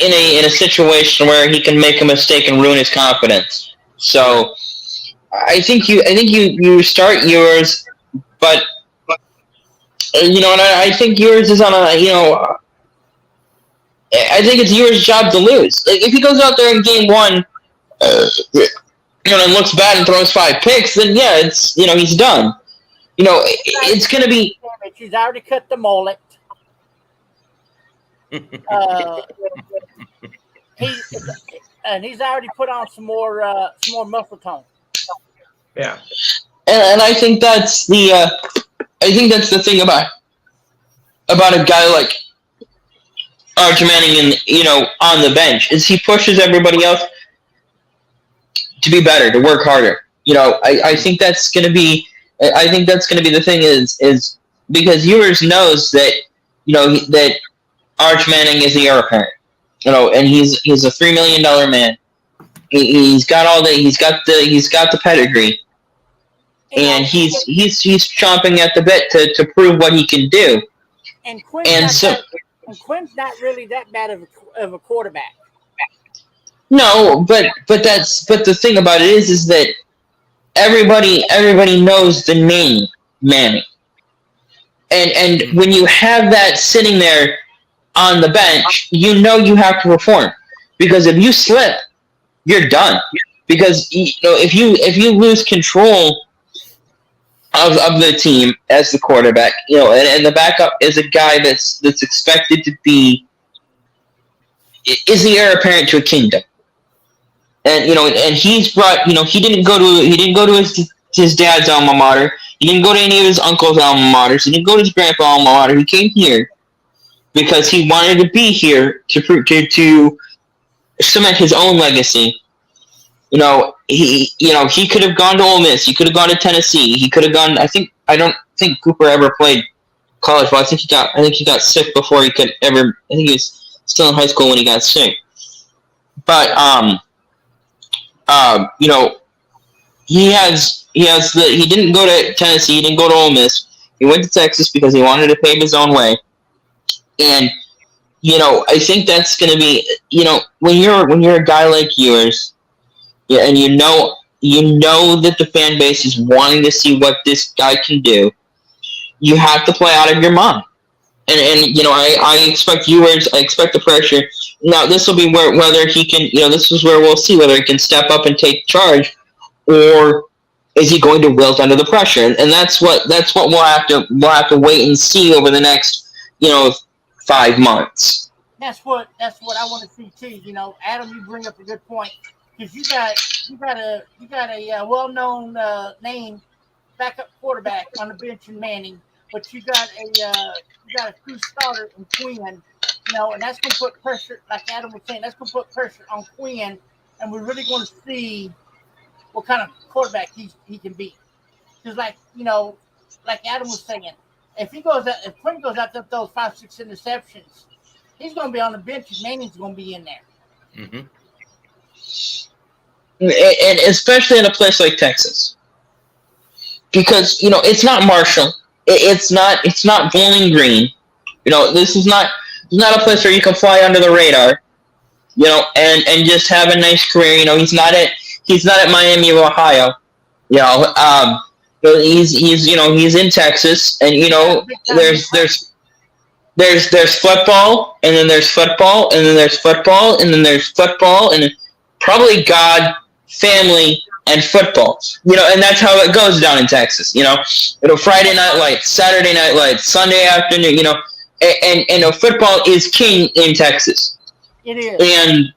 in a situation where he can make a mistake and ruin his confidence. So I think you start yours, but and I think yours is on a I think it's yours' job to lose. Like if he goes out there in game one, and looks bad and throws 5 picks, then yeah, it's he's done. It's gonna be. He's already cut the mullet. He's already put on some more muscle tone. Yeah, and I think that's the thing about a guy like Arch Manning on the bench is he pushes everybody else to be better, to work harder. I think that's gonna be the thing is because Ewers knows that that Arch Manning is the heir apparent. And he's a $3 million man. He's got the pedigree, and he's chomping at the bit to prove what he can do. And Quinn's not really that bad of a quarterback. No, but the thing about it is that everybody knows the name Manning, and when you have that sitting there on the bench, you have to perform, because if you slip, you're done. Because if you lose control of the team as the quarterback, and the backup is a guy that's expected to be is the heir apparent to a kingdom, and and he's brought he didn't go to his dad's alma mater, he didn't go to any of his uncle's alma maters, he didn't go to his grandpa's alma mater, he came here because he wanted to be here to cement his own legacy. He could have gone to Ole Miss. He could have gone to Tennessee. He could have gone. I don't think Cooper ever played college ball. I think he got sick before he could ever. I think he was still in high school when he got sick. But he didn't go to Tennessee. He didn't go to Ole Miss. He went to Texas because he wanted to pave his own way. And I think that's going to be when you're a guy like yours, yeah, and you know that the fan base is wanting to see what this guy can do. You have to play out of your mind, and I expect Ewers. I expect the pressure. Now this will be whether he can. This is where we'll see whether he can step up and take charge, or is he going to wilt under the pressure? And that's what we'll have to wait and see over the next 5 months. That's what I want to see too. Adam, you bring up a good point, because you got a well-known name backup quarterback on the bench in Manning, but you got a true starter in Quinn. And that's gonna put pressure, like Adam was saying, that's gonna put pressure on Quinn, and we're really going to see what kind of quarterback he can be. Because like Adam was saying, if Quinn goes out there with those 5-6 interceptions, he's going to be on the bench, and Manning's going to be in there. Mm-hmm. And especially in a place like Texas, because it's not Marshall, it's not Bowling Green. This is not a place where you can fly under the radar, and just have a nice career. He's not at Miami of Ohio. He's in Texas, and there's football, and then there's football, and then there's football, and then there's football, and probably God, family, and football. And that's how it goes down in Texas. Friday night lights, Saturday night lights, Sunday afternoon. And football is king in Texas. It is. And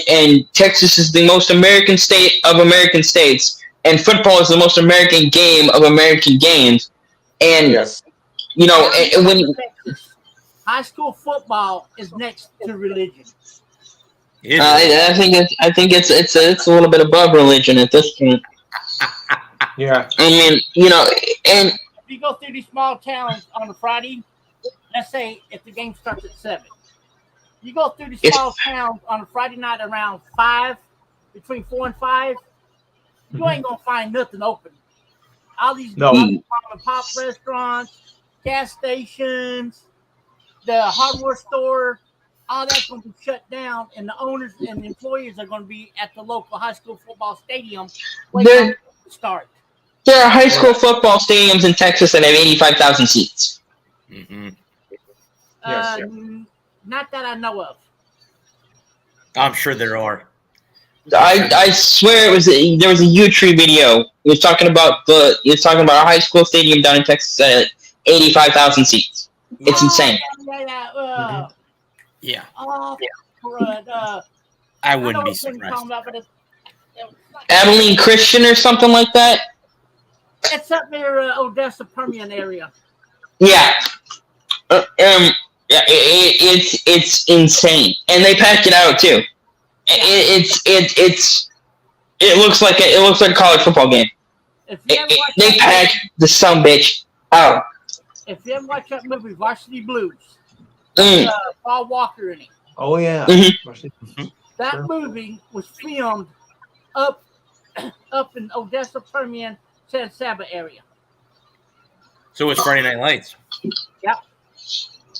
and Texas is the most American state of American states. And football is the most American game of American games. And, yes. When high school football is next to religion. I think it's a little bit above religion at this point. Yeah. I mean, and if you go through these small towns on a Friday, let's say if the game starts at 7, you go through these small towns on a Friday night around 5, between 4 and 5. You ain't gonna find nothing open. All these mom and pop restaurants, gas stations, the hardware store, all that's going to be shut down, and the owners and the employees are going to be at the local high school football stadium waiting to start. There are high school football stadiums in Texas that have 85,000 seats. Mm-hmm. Yes. Not that I know of. I'm sure there are. I swear there was a U-Tree video. He was talking about a high school stadium down in Texas that had 85,000 seats. It's insane. Yeah. I I wouldn't be surprised. Abilene Christian or something like that. It's up near Odessa, Permian area. Yeah. It's insane, and they packed it out too. It looks like a college football game. They packed the sumbitch out. If you ever watch that movie, Varsity Blues, Mm. Paul Walker in it. Oh yeah. Mm-hmm. That movie was filmed up in Odessa, Permian, San Saba area. So it's Friday Night Lights. Yep.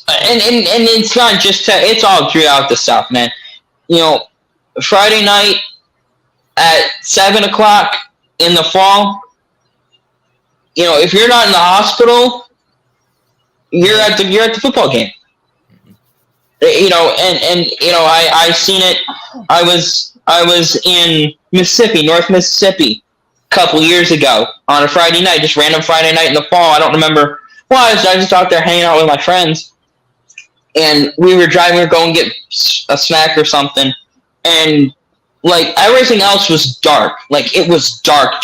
And it's not just it's all throughout the South, man. You know, Friday night at 7:00 in the fall. You know, if you're not in the hospital, you're at the football game. You know, and you know, I seen it. I was in Mississippi, North Mississippi, a couple years ago on a Friday night, just random Friday night in the fall. I don't remember why. I was just out there hanging out with my friends, and we were going to get a snack or something, and like everything else was dark. Like it was dark,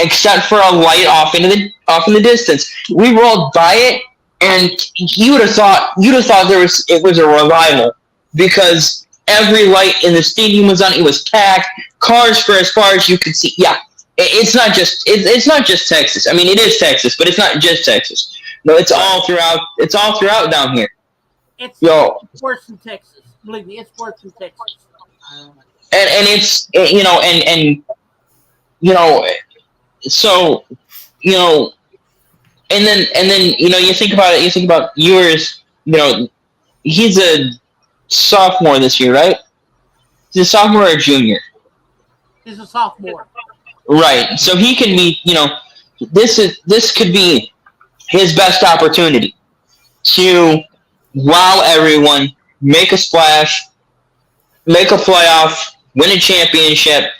except for a light off in the distance. We rolled by it. And you would have thought it was a revival because every light in the stadium was on. It was packed, cars for as far as you could see. Yeah, it's not just Texas. I mean, it is Texas, but it's not just Texas. No, it's all throughout. It's all throughout down here. It's worse than Texas. Believe me, it's worse than Texas. And it's so And then you think about it. You think about Ewers. He's a sophomore this year, right? He's a sophomore or a junior? He's a sophomore. Right. So he can be. This could be his best opportunity to wow everyone, make a splash, make a playoff, win a championship,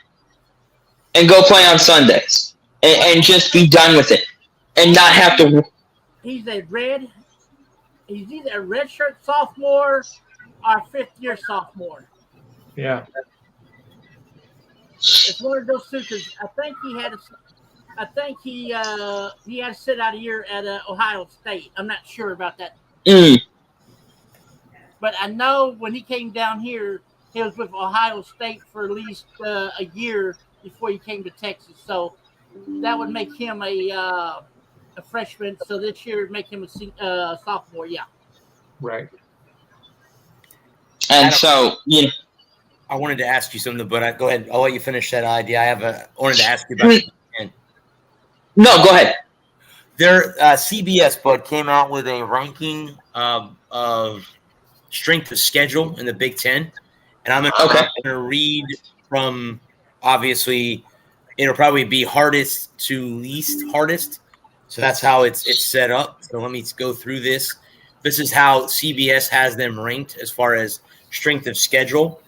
and go play on Sundays, and just be done with it. And not have to. He's either a redshirt sophomore or fifth-year sophomore. Yeah. It's one of those two. Cause I think he had to sit out a year at Ohio State. I'm not sure about that. But I know when he came down here, he was with Ohio State for at least a year before he came to Texas. So that would make him a freshman, so this year would make him a sophomore. Yeah, right. And Adam, so I wanted to ask you something, but go ahead. I'll let you finish that idea. I wanted to ask you about it. No, go ahead. Their CBS Bud came out with a ranking of strength of schedule in the Big Ten, and I'm going to read from, obviously it'll probably be hardest to least hardest. So that's how it's set up. So let me go through this. This is how CBS has them ranked as far as strength of schedule.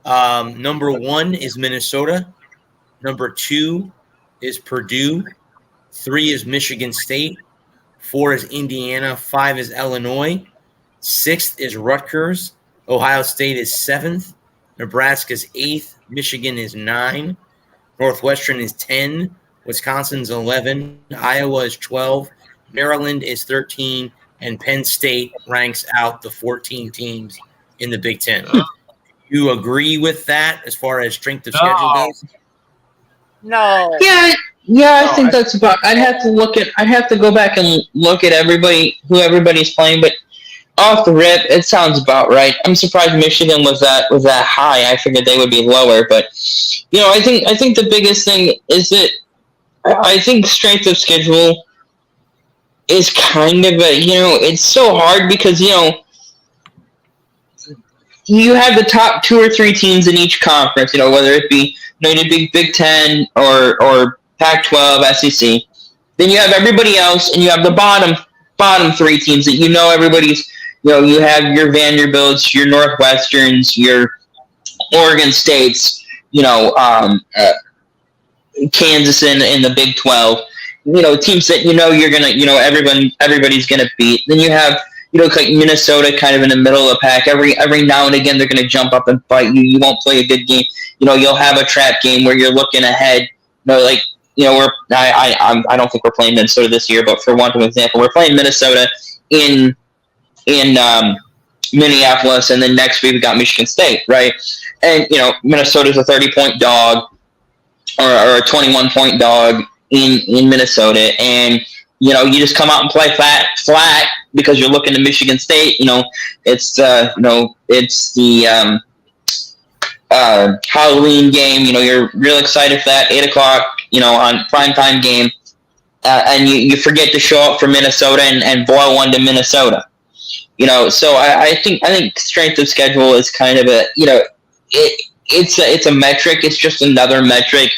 Number 1 is Minnesota. Number 2 is Purdue. 3 is Michigan State. 4 is Indiana. 5 is Illinois. 6th is Rutgers. Ohio State is 7th. Nebraska is 8th. Michigan is 9. Northwestern is 10. Wisconsin's 11, Iowa is 12, Maryland is 13, and Penn State ranks out the 14 teams in the Big Ten. You agree with that as far as strength of schedule goes? No. Yeah, I think that's about. I'd have to go back and look at who everybody's playing, but off the rip, it sounds about right. I'm surprised Michigan was that high. I figured they would be lower, but I think the biggest thing is that. I think strength of schedule is kind of it's so hard because, you have the top 2 or 3 teams in each conference, whether it be Big Ten or Pac-12, SEC. Then you have everybody else, and you have the bottom 3 teams that everybody's. You have your Vanderbilts, your Northwesterns, your Oregon States, Kansas in the Big 12. Teams that you're gonna, everybody's gonna beat. Then you have like Minnesota, kind of in the middle of the pack. Every now and again, they're gonna jump up and fight you. You won't play a good game. You'll have a trap game where you're looking ahead. I don't think we're playing Minnesota this year, but for one example, we're playing Minnesota in Minneapolis, and then next week we got Michigan State, right? And Minnesota's a 30-point dog or a 21-point dog in Minnesota, and you just come out and play flat because you're looking to Michigan State. It's the Halloween game. You're real excited for that 8 o'clock on primetime game, and you forget to show up for Minnesota and boil one to Minnesota. So I think strength of schedule is kind of it's a metric. It's just another metric,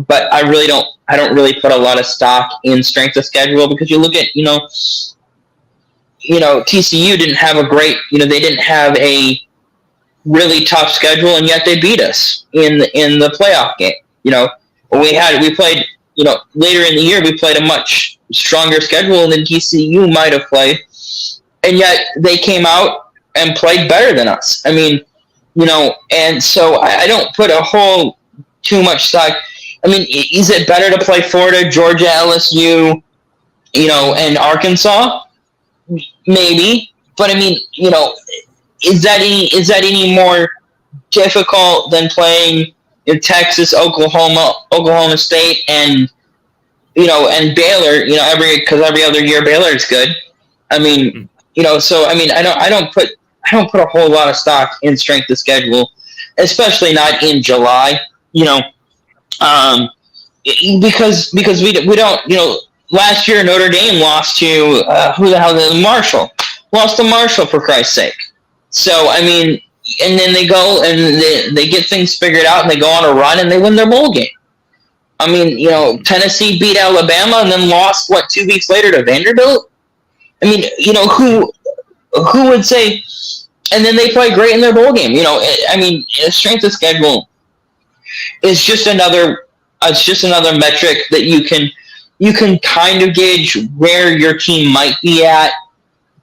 but I don't really put a lot of stock in strength of schedule, because you look at TCU didn't have a great they didn't have a really tough schedule, and yet they beat us in the playoff game. We played later in the year, we played a much stronger schedule than TCU might have played. And yet they came out and played better than us. I mean, and so I don't put too much stock. I mean, is it better to play Florida, Georgia, LSU, and Arkansas? Maybe, but I mean, is that any more difficult than playing in Texas, Oklahoma State, and Baylor? Every other year Baylor is good. I mean. So I mean, I don't put a whole lot of stock in strength of schedule, especially not in July. Because we don't. Last year Notre Dame lost to who the hell did Marshall? Lost to Marshall, for Christ's sake. So I mean, and then they go and they get things figured out, and they go on a run and they win their bowl game. I mean, Tennessee beat Alabama and then lost 2 weeks later to Vanderbilt. I mean, who would say? And then they play great in their bowl game. I mean, strength of schedule is just another. It's just another metric that you can kind of gauge where your team might be at,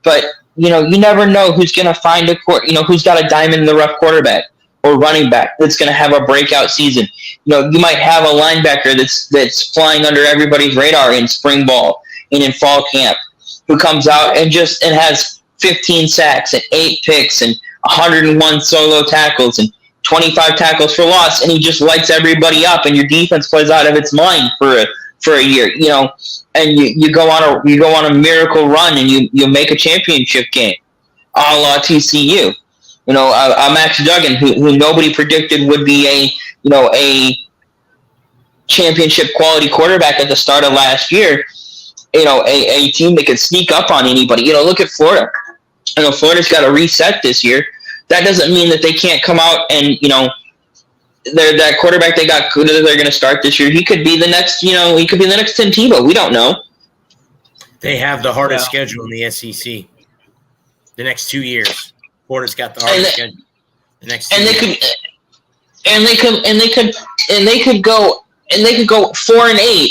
but you never know who's going to find who's got a diamond in the rough quarterback or running back that's going to have a breakout season. You might have a linebacker that's flying under everybody's radar in spring ball and in fall camp, who comes out and has 15 sacks and 8 picks and 101 solo tackles and 25 tackles for loss, and he just lights everybody up, and your defense plays out of its mind for a year, and you go on a miracle run, and you make a championship game, a la TCU. Max Duggan, who nobody predicted would be a championship quality quarterback at the start of last year. A team that could sneak up on anybody. Look at Florida. Florida's got to reset this year. That doesn't mean that they can't come out and, that quarterback they got, who they're going to start this year, he could be the next, he could be the next Tim Tebow. We don't know. They have the hardest schedule in the SEC. The next 2 years, Florida's got the hardest schedule. The next 2 years. They could go 4-8.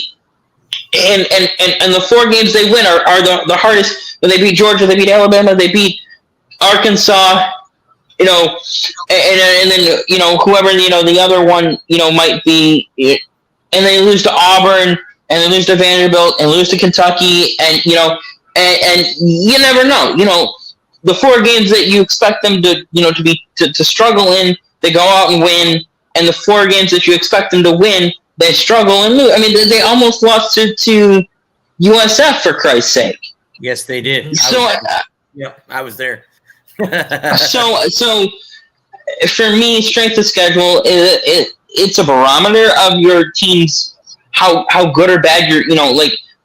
And the 4 games they win are the hardest. When they beat Georgia, they beat Alabama, they beat Arkansas, and then whoever the other one might be, and they lose to Auburn, and they lose to Vanderbilt, and lose to Kentucky, and and you never know. The 4 games that you expect them to struggle in, they go out and win, and the 4 games that you expect them to win, they struggle and lose. I mean, they almost lost to USF, for Christ's sake. Yes, they did. I was there. So for me, strength of schedule it's a barometer of your team's how good or bad you're.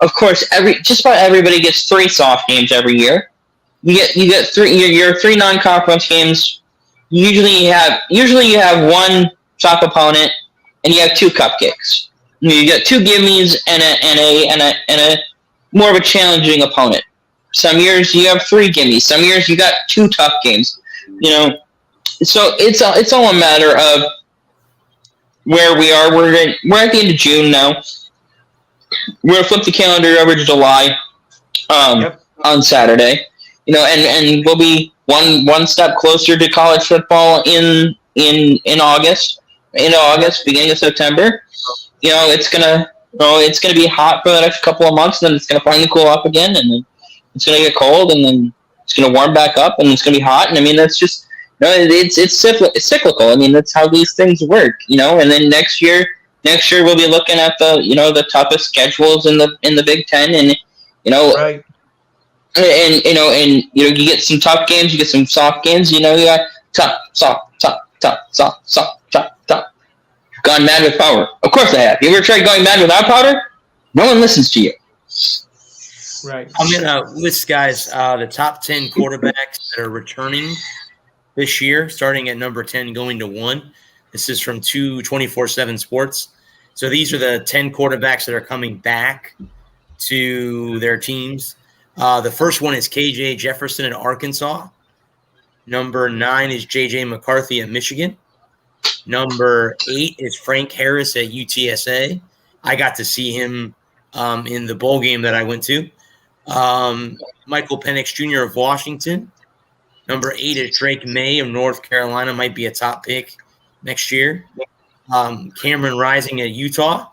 Of course, just about everybody gets 3 soft games every year. You get 3 your 3 non-conference games usually you have one top opponent and you have two cupcakes. You got two gimmies and a more of a challenging opponent. Some years you have three gimmies. Some years you got two tough games. So it's all a matter of where we are. We're at the end of June now. We're gonna flip the calendar over to July on Saturday. And we'll be one step closer to college football in August. In August, beginning of September. It's gonna be hot for the next couple of months, then it's gonna finally cool off again, and then it's gonna get cold, and then it's gonna warm back up, and it's gonna be hot. And I mean, that's just it's cyclical. I mean, that's how these things work. And then next year we'll be looking at the toughest schedules in the Big Ten, and Right. and you get some tough games, you get some soft games. You got tough, soft, tough, tough, soft, tough, tough. Gone mad with power. Of course I have. You ever tried going mad without powder? No one listens to you. Right. I'm going to list, guys, the top 10 quarterbacks that are returning this year, starting at number 10, going to 1. This is from 224/7 Sports. So these are the 10 quarterbacks that are coming back to their teams. The first one is KJ Jefferson at Arkansas. Number 9 is JJ McCarthy at Michigan. Number 8 is Frank Harris at UTSA. I got to see him in the bowl game that I went to. Michael Penix Jr. of Washington. Number 8 is Drake May of North Carolina. Might be a top pick next year. Cameron Rising at Utah.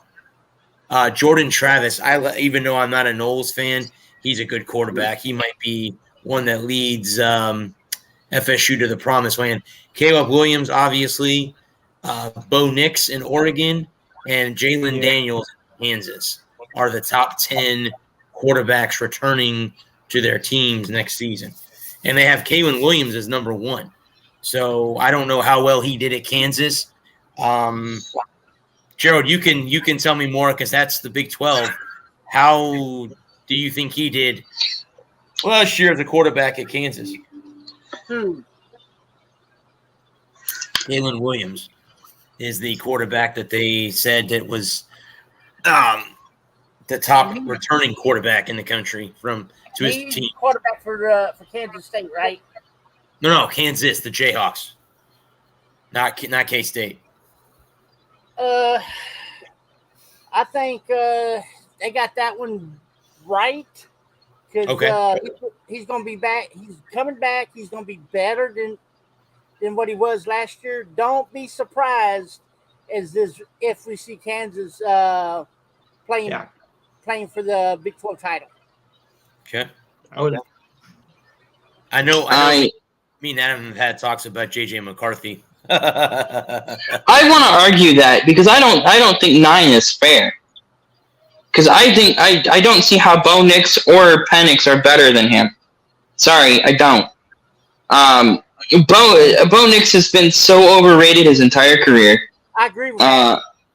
Jordan Travis. Even though I'm not a Knowles fan, he's a good quarterback. He might be one that leads FSU to the promised land. Caleb Williams, obviously. Bo Nix in Oregon and Jalen Daniels in Kansas are the top 10 quarterbacks returning to their teams next season. And they have Kalen Williams as number 1. So I don't know how well he did at Kansas. Gerald, you can tell me more because that's the Big 12. How do you think he did last year as a quarterback at Kansas? Kalen Williams is the quarterback that they said that was the top returning quarterback in the country to his team. Quarterback for Kansas State, right? No, Kansas, the Jayhawks, not K-State. I think they got that one right because he's going to be back. He's coming back. He's going to be better than what he was last year. Don't be surprised if we see Kansas playing for the Big 12 title. Okay. I know. Me and Adam have had talks about JJ McCarthy. I want to argue that because I don't think 9 is fair. Because I think I don't see how Bo Nix or Penix are better than him. Sorry, I don't. Bo Nix has been so overrated his entire career. I agree with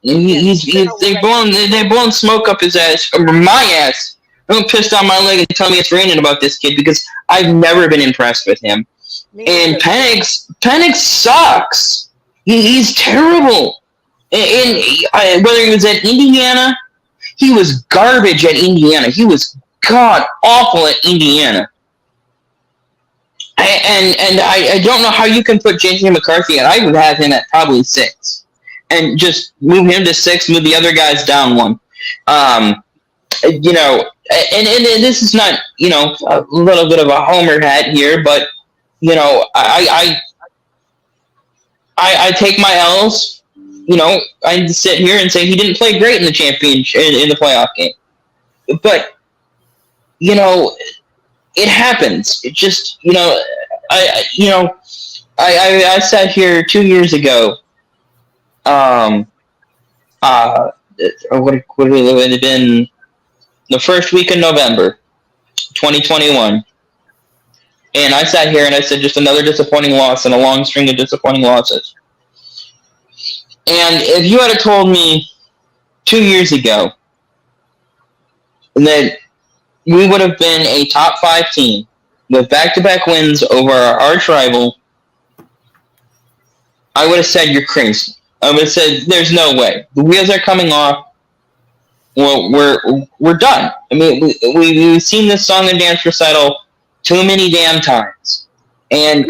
you. They've blown smoke up his ass, or my ass. Don't piss down my leg and tell me it's raining about this kid because I've never been impressed with him. And Penix sucks. He's terrible. And whether he was at Indiana, he was garbage at Indiana. He was god awful at Indiana. And I don't know how you can put J.J. McCarthy at. I would have him at probably 6. And just move him to 6, move the other guys down 1. And this is not, a little bit of a homer hat here, but, I take my L's. I sit here and say he didn't play great in the championship, in the playoff game. But, it happens. It just, I sat here 2 years ago. What would have been the first week of November, 2021. And I sat here and I said, just another disappointing loss and a long string of disappointing losses. And if you had told me 2 years ago that we would have been a top 5 team with back-to-back wins over our arch rival I would have said you're crazy. I would have said there's no way. The wheels are coming off. Well, we're done. I mean, we've seen this song and dance recital too many damn times. And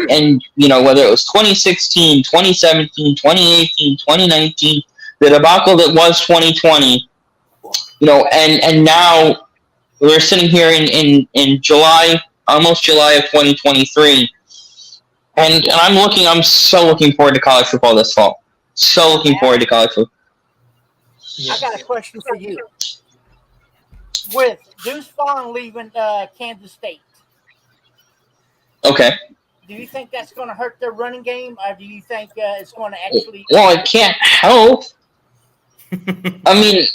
whether it was 2016, 2017, 2018, 2019, the debacle that was 2020, and now we're sitting here in July, almost July of 2023, and I'm so looking forward to college football this fall. So looking forward to college football. I got a question for you. With Deuce Vaughn leaving Kansas State, Okay. do you think that's going to hurt their running game, or do you think it's going to actually? Well, it can't help. I mean,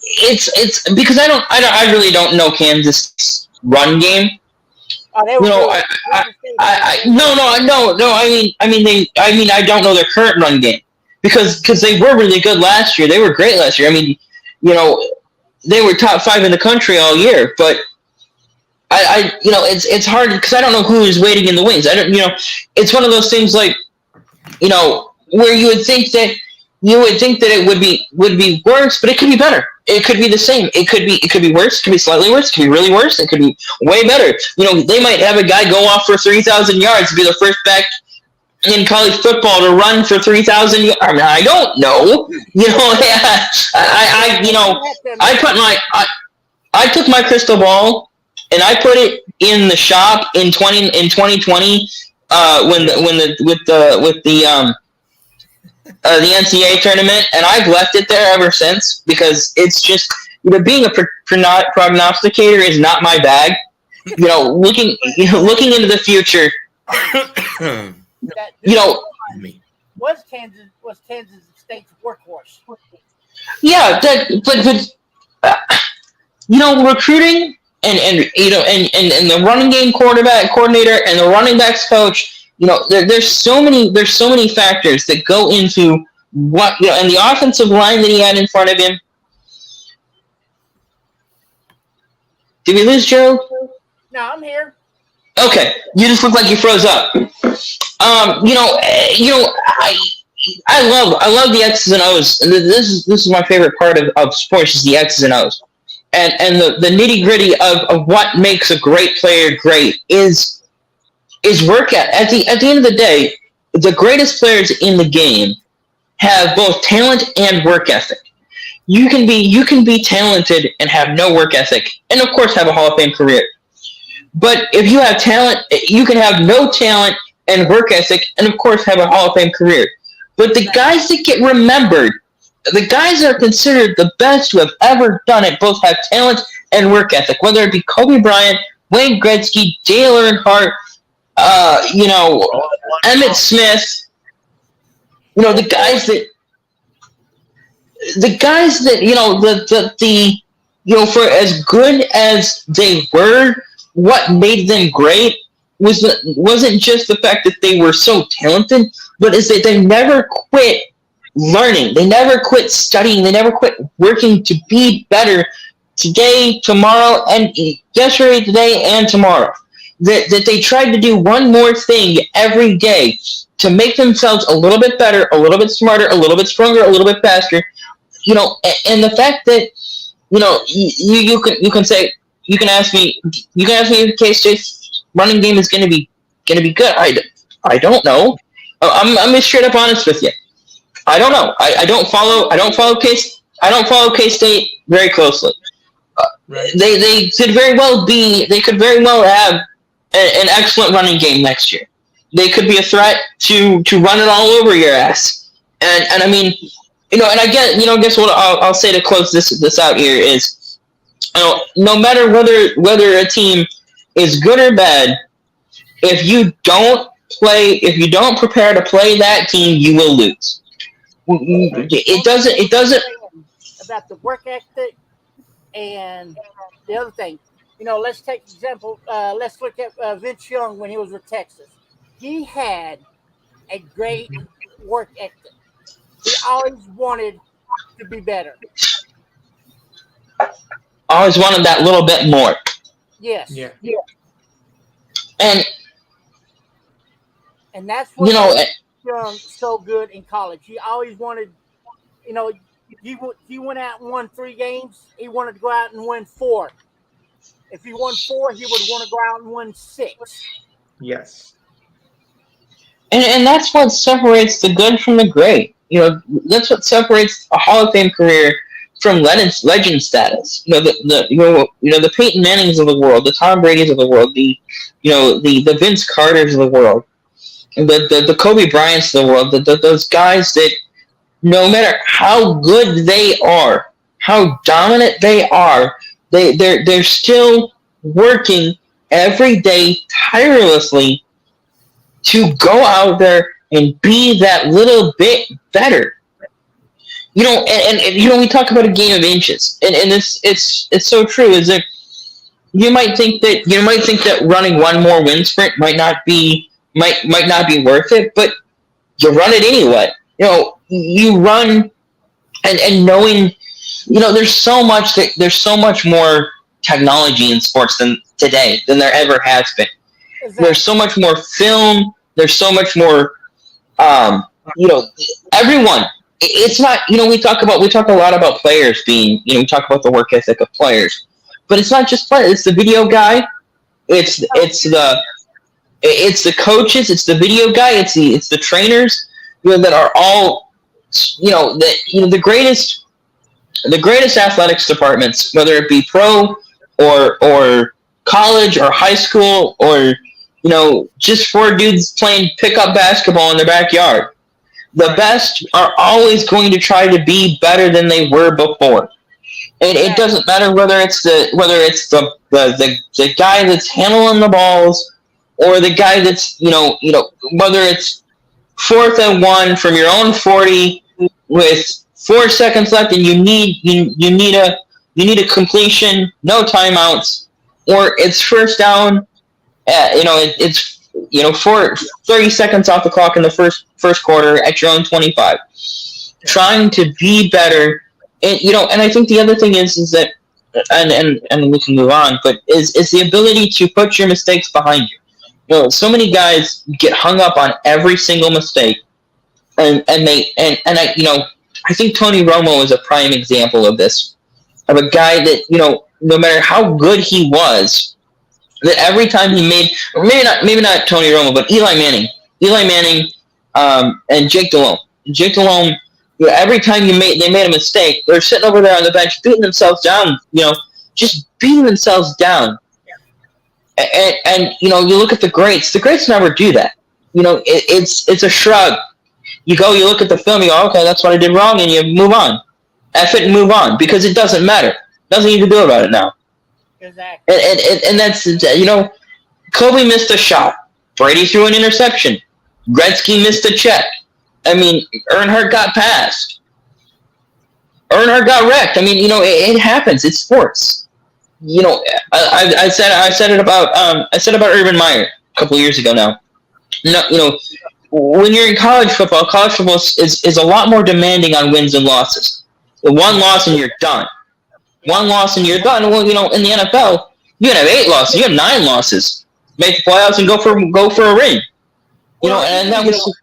it's because I really don't know Kansas run game. Oh, they were I don't know their current run game because they were really good last year. They were great last year. I mean, they were top 5 in the country all year, but it's hard because I don't know who is waiting in the wings. It's one of those things like, where you would think that it would be worse, but it could be better. It could be the same. It could be worse. It could be slightly worse. It could be really worse. It could be way better. They might have a guy go off for 3,000 yards, be the first back in college football to run for 3,000 yards. I mean, I don't know. I took my crystal ball and I put it in the shop in 2020 with the NCAA tournament, and I've left it there ever since because it's just being a prognosticator is not my bag. Looking into the future. Was Kansas State's workhorse? Yeah, recruiting and the running game coordinator and the running backs coach. There's so many factors that go into what and the offensive line that he had in front of him. Did we lose Gerald? No, I'm here. Okay, you just look like you froze up. I love the X's and O's. And this is my favorite part of sports is the X's and O's, and the nitty gritty of what makes a great player great is work at the end of the day. The greatest players in the game have both talent and work ethic. You can be talented and have no work ethic, and of course have a Hall of Fame career. But if you have talent, you can have no talent and work ethic, and of course have a Hall of Fame career. But the guys that get remembered, the guys that are considered the best who have ever done it, both have talent and work ethic. Whether it be Kobe Bryant, Wayne Gretzky, Dale Earnhardt, Emmitt Smith, the guys that for as good as they were, what made them great wasn't just the fact that they were so talented, but is that they never quit learning. They never quit studying. They never quit working to be better today, tomorrow, and yesterday, today, and tomorrow. That they tried to do one more thing every day to make themselves a little bit better, a little bit smarter, a little bit stronger, a little bit faster. And the fact that you can ask me if K-State's running game is going to be good. I don't know. I'm just straight up honest with you. I don't know. I don't follow K-State very closely. Right. They could very well have an excellent running game next year. They could be a threat to run it all over your ass. And I mean, and I guess what I'll say to close this out here is, no matter whether a team is good or bad, if you don't prepare to play that team, you will lose. It doesn't about the work ethic and the other thing. Let's take example. Let's look at Vince Young when he was with Texas. He had a great work ethic. He always wanted to be better. Always wanted that little bit more. Yes. Yeah. And And that's what You know, made Young so good in college. He always wanted, you know, he went out and won 3 games. He wanted to go out and win 4. If he won 4, he would want to go out and win 6. Yes. and that's what separates the good from the great. You know, that's what separates a Hall of Fame career from legend status. You know, the Peyton Mannings of the world, the Tom Brady's of the world, the Vince Carters of the world, the Kobe Bryants of the world, those guys that no matter how good they are, how dominant they are, they're still working every day tirelessly to go out there and be that little bit better. You know, and you know, we talk about a game of inches, and it's so true. Is that you might think that running one more wind sprint might not be worth it, but you run it anyway. You know, you run, and knowing, you know, there's so much more technology in sports than there ever has been. Exactly. There's so much more film. There's so much more. You know, everyone. It's not. You know, we talk a lot about players being. You know, we talk about the work ethic of players, but it's not just players. It's the video guy. It's the coaches. It's the video guy. It's the trainers. You know, that are all. You know that. You know, the greatest athletics departments, whether it be pro or college or high school or, you know, just 4 dudes playing pickup basketball in their backyard. The best are always going to try to be better than they were before. And it doesn't matter whether it's the guy that's handling the balls or the guy that's, you know, whether it's 4th and 1 from your own 40 with 4 seconds left and you need a completion, no timeouts, or it's first down. You know, it's 30 seconds off the clock in the first quarter at your own 25. Trying to be better, and you know, and I think the other thing is that, and we can move on, but is the ability to put your mistakes behind you. You know, so many guys get hung up on every single mistake, and I, you know, I think Tony Romo is a prime example of this, of a guy that, you know, no matter how good he was, that every time he made, or maybe not Tony Romo, but Eli Manning, and Jake Delhomme. You know, every time they made a mistake, they're sitting over there on the bench beating themselves down, you know, just beating themselves down. And you know, you look at the greats never do that. You know, it's a shrug. You look at the film, you go, okay, that's what I did wrong, and you move on. F it and move on, because it doesn't matter. Nothing you can do about it now. Exactly. And that's, you know, Kobe missed a shot. Brady threw an interception. Gretzky missed a check. I mean, Earnhardt got passed. Earnhardt got wrecked. I mean, you know, it happens. It's sports. You know, I said it about Urban Meyer a couple of years ago now. No, you know, when you're in college football is a lot more demanding on wins and losses. One loss and you're done. One loss and you're done. Well, you know, in the NFL, you can have 8 losses. You have 9 losses. Make the playoffs and go for a ring. You know, and that was.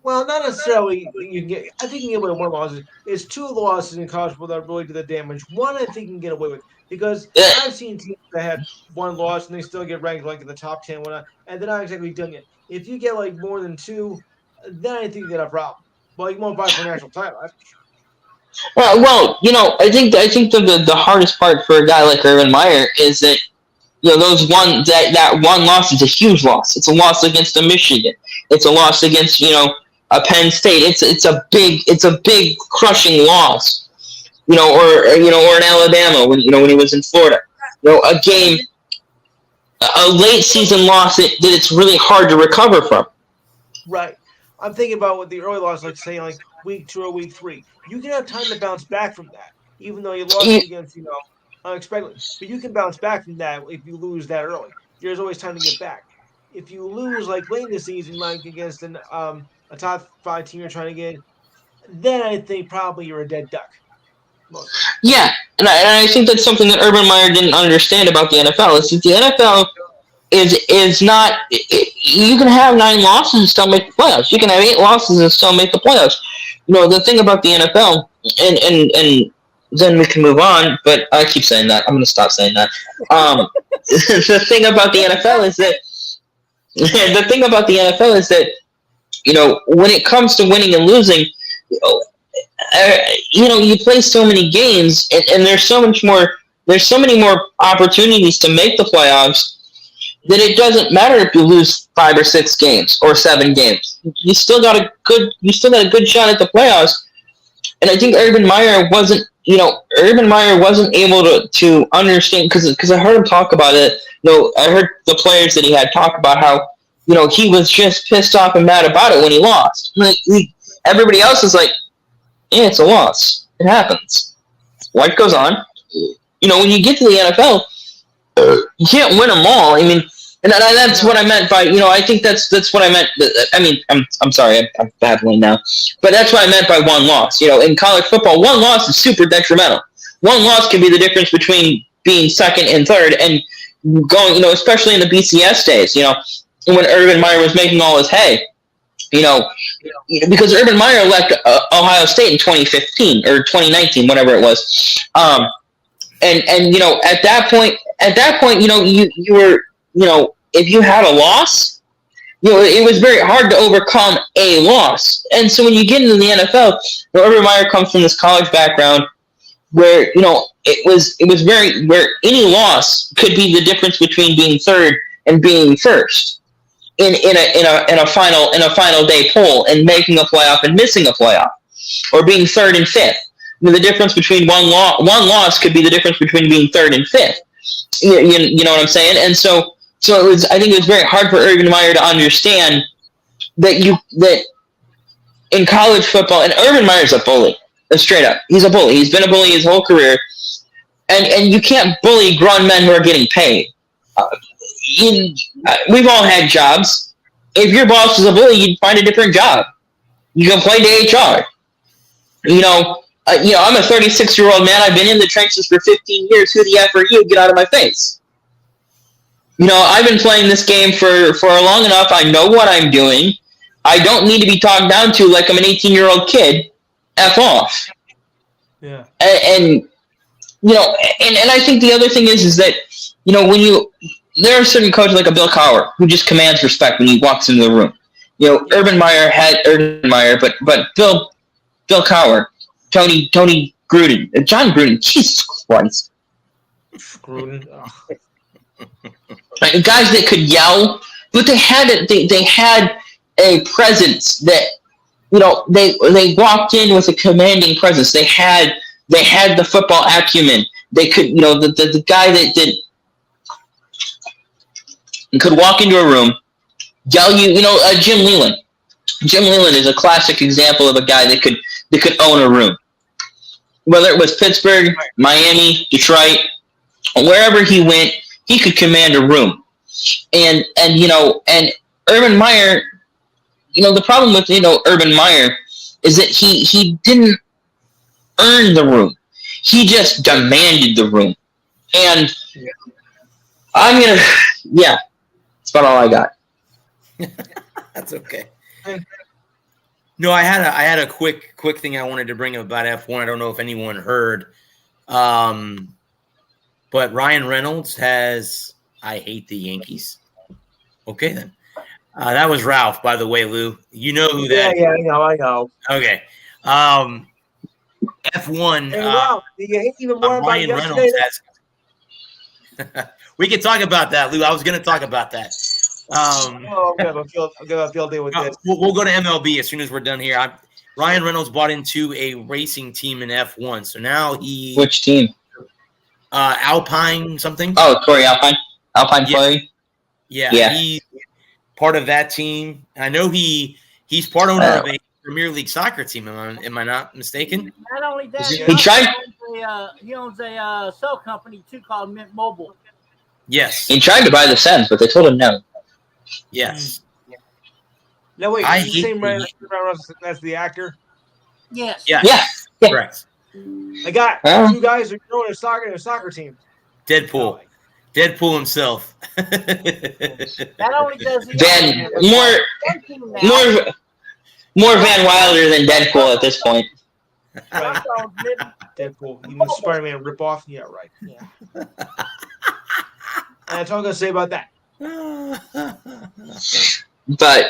Well, not necessarily. I think you can get away with 1 loss. It's 2 losses in college football that really do the damage. 1, I think you can get away with, because I've seen teams that had 1 loss and they still get ranked like in the top 10, and they're not exactly doing it. If you get like more than 2, then I think you got a problem. Well, you won't fight for a national title. Well, you know, I think the hardest part for a guy like Urban Meyer is that, you know, that one loss is a huge loss. It's a loss against a Michigan. It's a loss against, you know, a Penn State. It's a big crushing loss. You know, or in Alabama when he was in Florida. You know, a late season loss that it's really hard to recover from. Right. I'm thinking about what the early loss, like say like week 2 or week 3. You can have time to bounce back from that, even though you lost against, you know, unexpectedly. But you can bounce back from that if you lose that early. There's always time to get back. If you lose like late in the season, like against a top 5 team you're trying to get, then I think probably you're a dead duck. Yeah, and I think that's something that Urban Meyer didn't understand about the NFL. Is that the NFL is not. You can have 9 losses and still make the playoffs. You can have 8 losses and still make the playoffs. The thing about the NFL, and then we can move on. But I keep saying that. I'm going to stop saying that. The thing about the NFL is that when it comes to winning and losing, you play so many games, and there's so much more. There's so many more opportunities to make the playoffs that it doesn't matter if you lose 5 or 6 games or 7 games. You still got a good shot at the playoffs. And I think Urban Meyer wasn't able to understand, because I heard him talk about it. I heard the players that he had talk about how he was just pissed off and mad about it when he lost. Everybody else is like, yeah, it's a loss. It happens. Life goes on. When you get to the NFL, you can't win them all. I mean, and that's what I meant by, I think that's what I meant. I mean, I'm sorry, I'm babbling now, but that's what I meant by one loss. In college football, one loss is super detrimental. One loss can be the difference between being second and third and going, especially in the BCS days, when Urban Meyer was making all his hay, because Urban Meyer left Ohio State in 2015 or 2019, whatever it was. And at that point, you were, if you had a loss, it was very hard to overcome a loss. And so when you get into the NFL, Urban Meyer comes from this college background where, it was very, where any loss could be the difference between being third and being first in a final day poll and making a playoff and missing a playoff, or being third and fifth. The difference between one loss could be the difference between being third and fifth. You know what I'm saying? And so I think it was very hard for Urban Meyer to understand that in college football, and Urban Meyer's a bully, straight up. He's a bully. He's been a bully his whole career, and you can't bully grown men who are getting paid. We've all had jobs. If your boss is a bully, you'd find a different job. You complain to HR. I'm a 36-year-old man. I've been in the trenches for 15 years. Who the F are you? Get out of my face. I've been playing this game for long enough. I know what I'm doing. I don't need to be talked down to like I'm an 18-year-old kid. F off. Yeah. And I think the other thing is that, there are certain coaches like a Bill Cowher who just commands respect when he walks into the room. Urban Meyer had Urban Meyer, but Bill Cowher, Tony Gruden, John Gruden, Jesus Christ. Gruden. Guys that could yell, but they had a presence that, they walked in with a commanding presence. They had the football acumen. They could, the guy that could walk into a room, yell you, Jim Leland. Jim Leland is a classic example of a guy that could own a room. Whether it was Pittsburgh, Miami, Detroit, wherever he went, he could command a room. And Urban Meyer, the problem with, Urban Meyer is that he didn't earn the room. He just demanded the room. And that's about all I got. That's okay. No, I had a quick thing I wanted to bring up about F1. I don't know if anyone heard, but Ryan Reynolds has "I hate the Yankees." Okay, then that was Ralph, by the way, Lou. You know who that? Yeah, I know. Okay, F1. Hey, Ralph, do you hate even more about Ryan yesterday? Reynolds has. We can talk about that, Lou. I was going to talk about that. I'm gonna have a field day with this. We'll go to MLB as soon as we're done here. Ryan Reynolds bought into a racing team in F1, so now he. Which team? Alpine something. Oh, Corey Alpine. Alpine Corey. Yeah, he's part of that team. I know he's part owner of a Premier League soccer team. Am I not mistaken? Not only that, he owns a cell company too called Mint Mobile. Yes. He tried to buy the Sens, but they told him no. Yes. No, wait. Is the same Ryan Reynolds as the actor? Yes. Yeah. Correct. I got 2 guys who are growing a soccer team. Deadpool. Deadpool himself. Not only does he Van more Van Wilder than Deadpool at this point. Right. Deadpool. You mean Spider-Man ripoff? Yeah, right. Yeah. And that's all I'm gonna say about that. But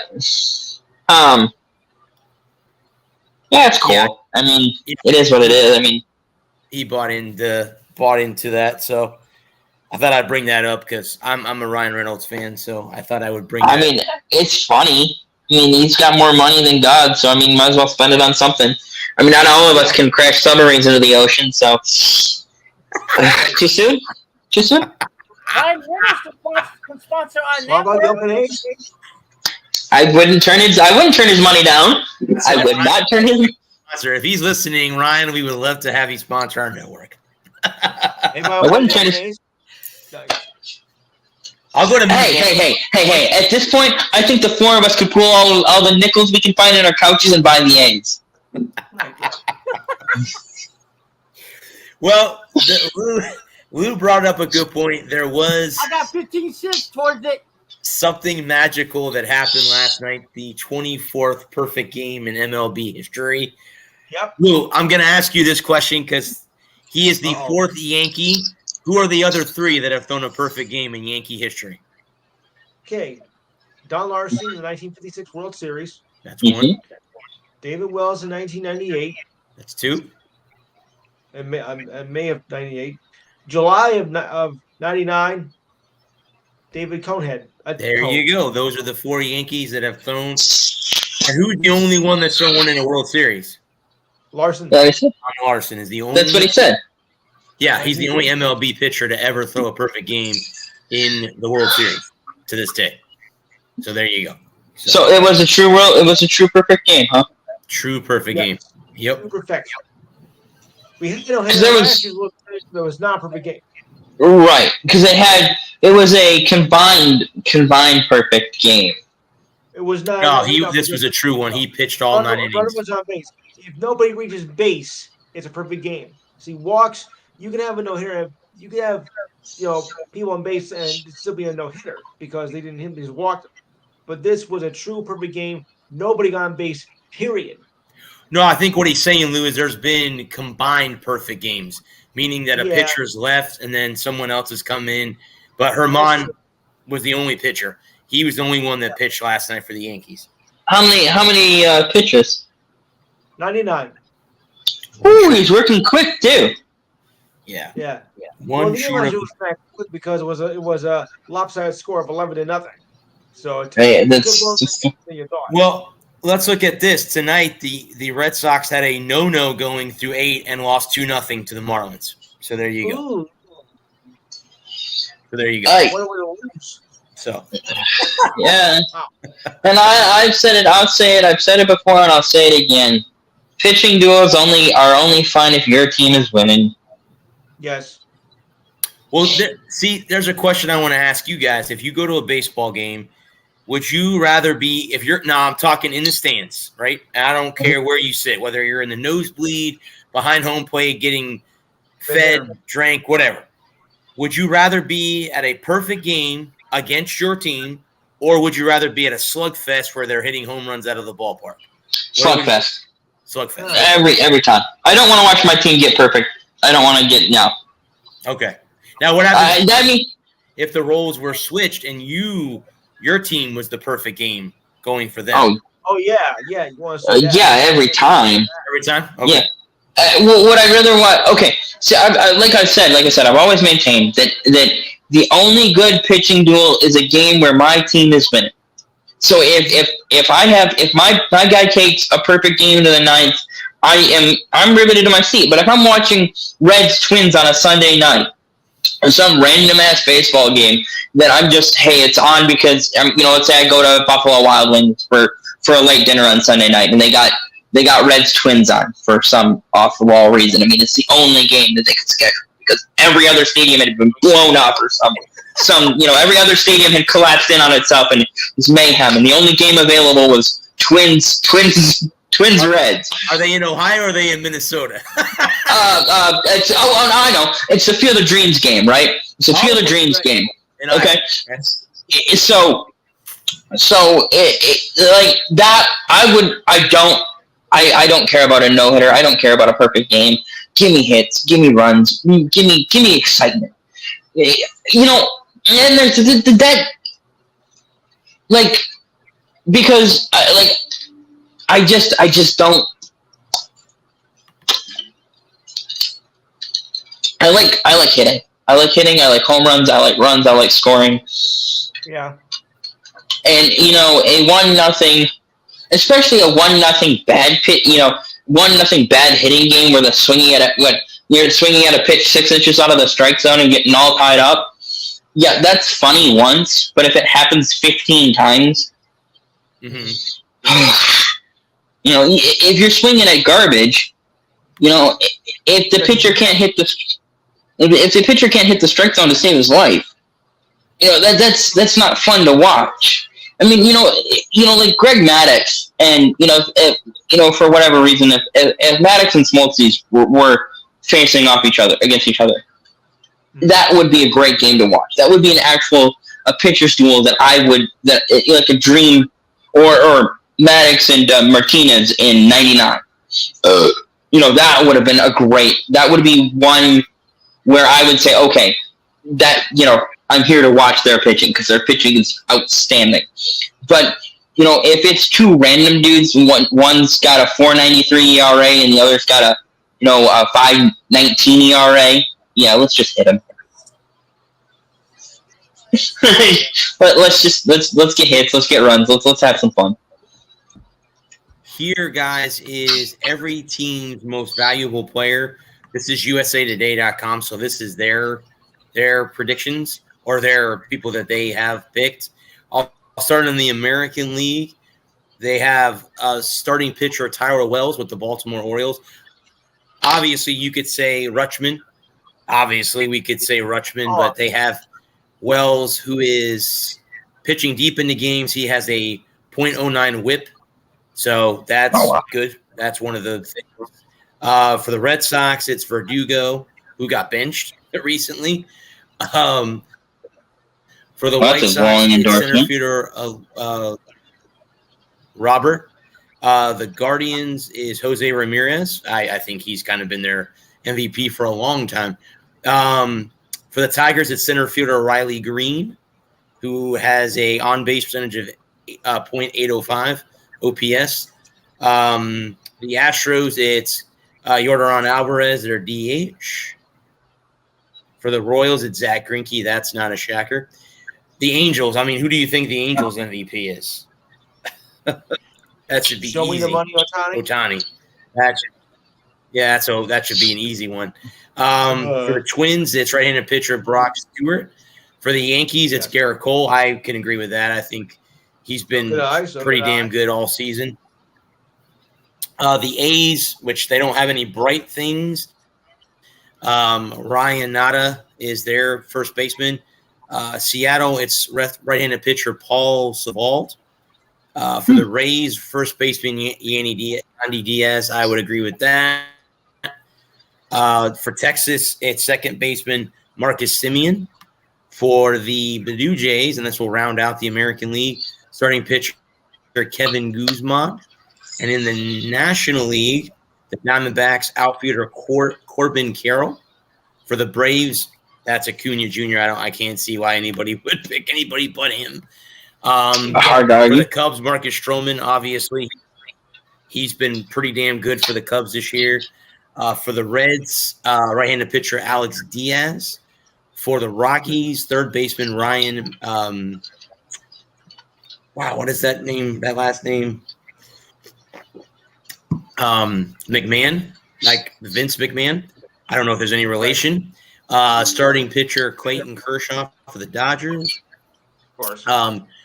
yeah, it's cool. Yeah. I mean, it is what it is. I mean, he bought into that, so I thought I'd bring that up because I'm a Ryan Reynolds fan, so I thought I would bring that I mean, it's funny. I mean, he's got more money than God, so I mean, might as well spend it on something. I mean, not all of us can crash submarines into the ocean, so too soon? Too soon? Ryan Reynolds can sponsor our How about the network. open age? I wouldn't turn his money down. I would not turn his. sponsor. If he's listening, Ryan, we would love to have you sponsor our network. Anybody wouldn't want the try to- open age? I'll go to Hey! At this point, I think the four of us could pool all the nickels we can find in our couches and buy the eggs. Well, Lou brought up a good point. There was I got 15 cents towards it. something magical that happened last night, the 24th perfect game in MLB history. Yep. Lou, I'm going to ask you this question because he is the fourth Yankee. Who are the other three that have thrown a perfect game in Yankee history? Okay. Don Larson in the 1956 World Series. That's one. David Wells in 1998. That's two. In May of 98. July of 99. David Conehead. There you go. Those are the four Yankees that have thrown. And who's the only one that's thrown one in a World Series? Larson. Don Larson is the only. That's what he said. Yeah, he's the only MLB pitcher to ever throw a perfect game in the World Series to this day. So there you go. So it was a true perfect game, huh? True perfect game. Yep. Perfection. We had there was not a perfect game. Right, because it was a combined perfect game. It was not. No, this was a true one. He pitched all 9 innings. Runner was on base. If nobody reaches base, it's a perfect game. See, walks. You can have a no-hitter. You can have, people on base and it'd still be a no-hitter because they didn't hit. They just walked. But this was a true perfect game. Nobody got on base. Period. No, I think what he's saying, Lou, is there's been combined perfect games, meaning that a pitcher's left and then someone else has come in. But Herman was the only pitcher. He was the only one that pitched last night for the Yankees. How many pitches? 99. Ooh, he's working quick too. Yeah. Yeah. One the short of. It was quick because it was a lopsided score of 11-0. So Well, let's look at this tonight. The Red Sox had a no going through 8 and lost 2-0 to the Marlins. So there you go. Ooh. So there you go. Hey. What are we going to lose? So yeah, and I've said it. I'll say it. I've said it before, and I'll say it again. Pitching duels are only fun if your team is winning. Yes. Well, there's a question I want to ask you guys. If you go to a baseball game, would you rather be I'm talking in the stands, right? I don't care where you sit, whether you're in the nosebleed, behind home plate, getting fed, drank, whatever. Would you rather be at a perfect game against your team, or would you rather be at a slugfest where they're hitting home runs out of the ballpark? Slugfest. Slugfest. Every time. I don't want to watch my team get perfect. I don't want to get Okay. Now what happens that if the roles were switched and your team was the perfect game going for them? Oh yeah. You want to say that? Yeah, every time. Every time? Okay. Yeah. Would I rather want? Okay. So like I said, I've always maintained that the only good pitching duel is a game where my team is winning. So if my guy takes a perfect game into the ninth, I'm riveted to my seat. But if I'm watching Reds Twins on a Sunday night or some random ass baseball game, then I'm just, hey, it's on because let's say I go to Buffalo Wild Wings for a late dinner on Sunday night and they got Reds Twins on for some off the wall reason. I mean, it's the only game that they could schedule because every other stadium had been blown up or something. Every other stadium had collapsed in on itself and it was mayhem. And the only game available was Twins Twins Reds. Are they in Ohio or are they in Minnesota? I know. It's the Field of Dreams game, right? It's a Field of Dreams game. Okay. So like that, I don't care about a no-hitter. I don't care about a perfect game. Give me hits. Give me runs. Give me excitement. You know, and there's that, like, because I just don't. I like hitting. I like hitting. I like home runs. I like runs. I like scoring. Yeah. And you know, a 1-0, especially a 1-0 bad pitch. You know, 1-0 bad hitting game where you're swinging at a pitch 6 inches out of the strike zone and getting all tied up. Yeah, that's funny once, but if it happens 15 times, Mm-hmm. you know, if you're swinging at garbage, you know, if the pitcher can't hit the strike zone to save his life, you know, that's not fun to watch. I mean, you know, like Greg Maddux, and you know, for whatever reason, if Maddux and Smoltz were facing off against each other, that would be a great game to watch. That would be a pitcher's duel that like a dream, or Maddux and Martinez in '99. You know, that would have been that would be one where I would say, okay, that, you know, I'm here to watch their pitching because their pitching is outstanding. But, you know, if it's two random dudes, one's got a 4.93 ERA and the other's got a 5.19 ERA, yeah, let's just hit them. But let's get hits, let's get runs, let's have some fun. Here, guys, is every team's most valuable player. This is USAtoday.com, so this is their predictions or their people that they have picked. I'll start in the American League. They have starting pitcher Tyler Wells with the Baltimore Orioles. Obviously, you could say Rutschman. Obviously, we could say Rutschman, but they have Wells, who is pitching deep into games. He has a .09 whip, so that's good. That's one of the things. For the Red Sox, it's Verdugo, who got benched recently. For the White Sox, it's center fielder Robert. The Guardians is Jose Ramirez. I think he's kind of been their MVP for a long time. For the Tigers, it's center fielder Riley Green, who has a on-base percentage of .805 OPS. The Astros, it's Yordan Alvarez, their DH. For the Royals, it's Zach Greinke. That's not a shocker. The Angels, I mean, who do you think the Angels MVP is? That should be Show easy. Me the money, Ohtani. So that should be an easy one. For the Twins, it's right-handed pitcher Brock Stewart. For the Yankees, it's Garrett Cole. I can agree with that. I think he's been pretty damn good all season. The A's, which they don't have any bright things. Ryan Nada is their first baseman. Seattle, it's right-handed pitcher Paul Savald. For the Rays, first baseman Yandy Diaz. I would agree with that. For Texas, it's second baseman Marcus Semien. For the Blue Jays, and this will round out the American League, starting pitcher Kevin Guzman. And in the National League, the Diamondbacks outfielder Corbin Carroll. For the Braves, that's Acuna Jr. I can't see why anybody would pick anybody but him. Hard to argue. For the Cubs, Marcus Stroman, obviously, he's been pretty damn good for the Cubs this year. For the Reds, right-handed pitcher Alex Diaz. For the Rockies, third baseman Ryan. What is that name? That last name? McMahon, like Vince McMahon. I don't know if there's any relation. Starting pitcher Clayton Kershaw for the Dodgers. Of course.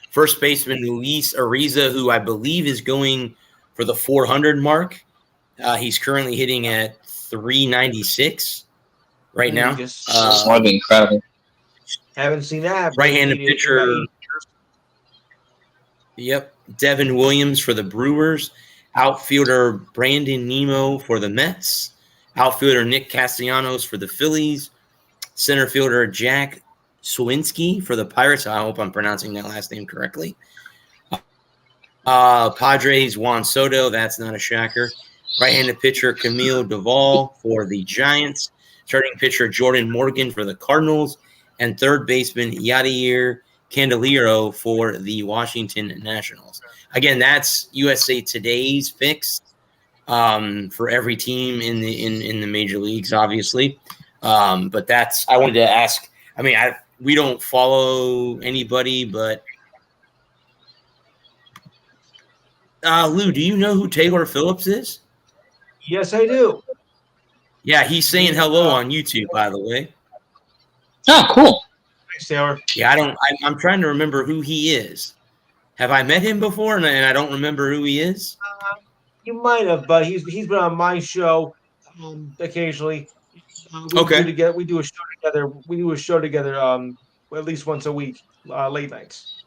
First baseman Luis Ariza, who I believe is going for the 400 mark. He's currently hitting at 396 right now. That'd be incredible. Haven't seen that. Right-handed pitcher. Yep. Devin Williams for the Brewers. outfielder Brandon Nemo for the Mets, outfielder Nick Castellanos for the Phillies, center fielder Jack Swinsky for the Pirates. I hope I'm pronouncing that last name correctly. Padres Juan Soto, that's not a shocker. Right-handed pitcher Camille Duvall for the Giants, starting pitcher Jordan Morgan for the Cardinals, and third baseman Yadier Candelero for the Washington Nationals. Again, that's USA Today's picks for every team in the major leagues, obviously. But that's, I wanted to ask. I mean, we don't follow anybody, but Lou, do you know who Taylor Phillips is? Yes, I do. Yeah, he's saying hello on YouTube, by the way. Oh, cool. Thanks, Taylor. Yeah, I'm trying to remember who he is. Have I met him before, and I don't remember who he is? You might have, but he's been on my show occasionally. We do a show together. We do a show together at least once a week, late nights.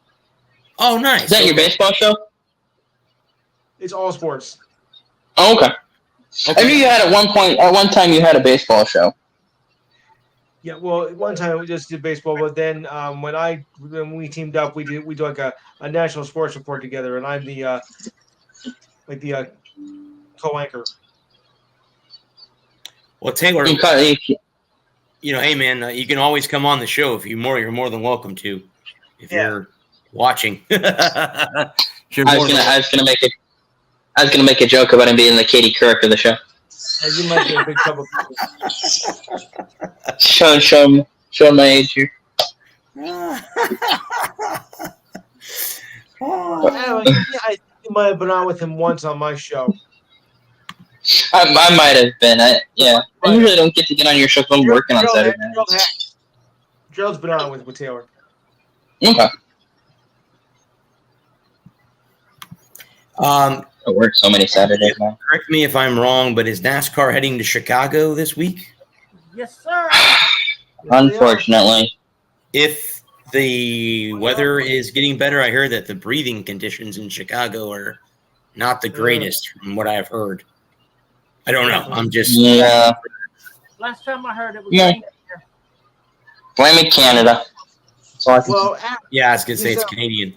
Oh, nice. Is that your baseball show? It's all sports. Oh, okay. I knew you had at one time you had a baseball show. Yeah, well, at one time we just did baseball, but then when we teamed up, we do like a national sports report together, and I'm the co-anchor. Well, Taylor, hey man, you can always come on the show if you're more than welcome to. If you're watching, I was gonna make a joke about him being the Katie Couric of the show. You might be a big trouble. Show my age here. You might have been on with him once on my show. I might have been. I usually don't get to get on your show because I'm working on Saturday nights. Gerald's been on with Taylor. Okay. I work so many Saturdays now. Correct me if I'm wrong, but is NASCAR heading to Chicago this week? Yes, sir. Unfortunately. If the weather is getting better, I heard that the breathing conditions in Chicago are not the greatest from what I've heard. I don't know. I'm just... Yeah. Last time I heard it was raining here. Blame it, Canada. Well, yeah, I was going to say it's Canadian.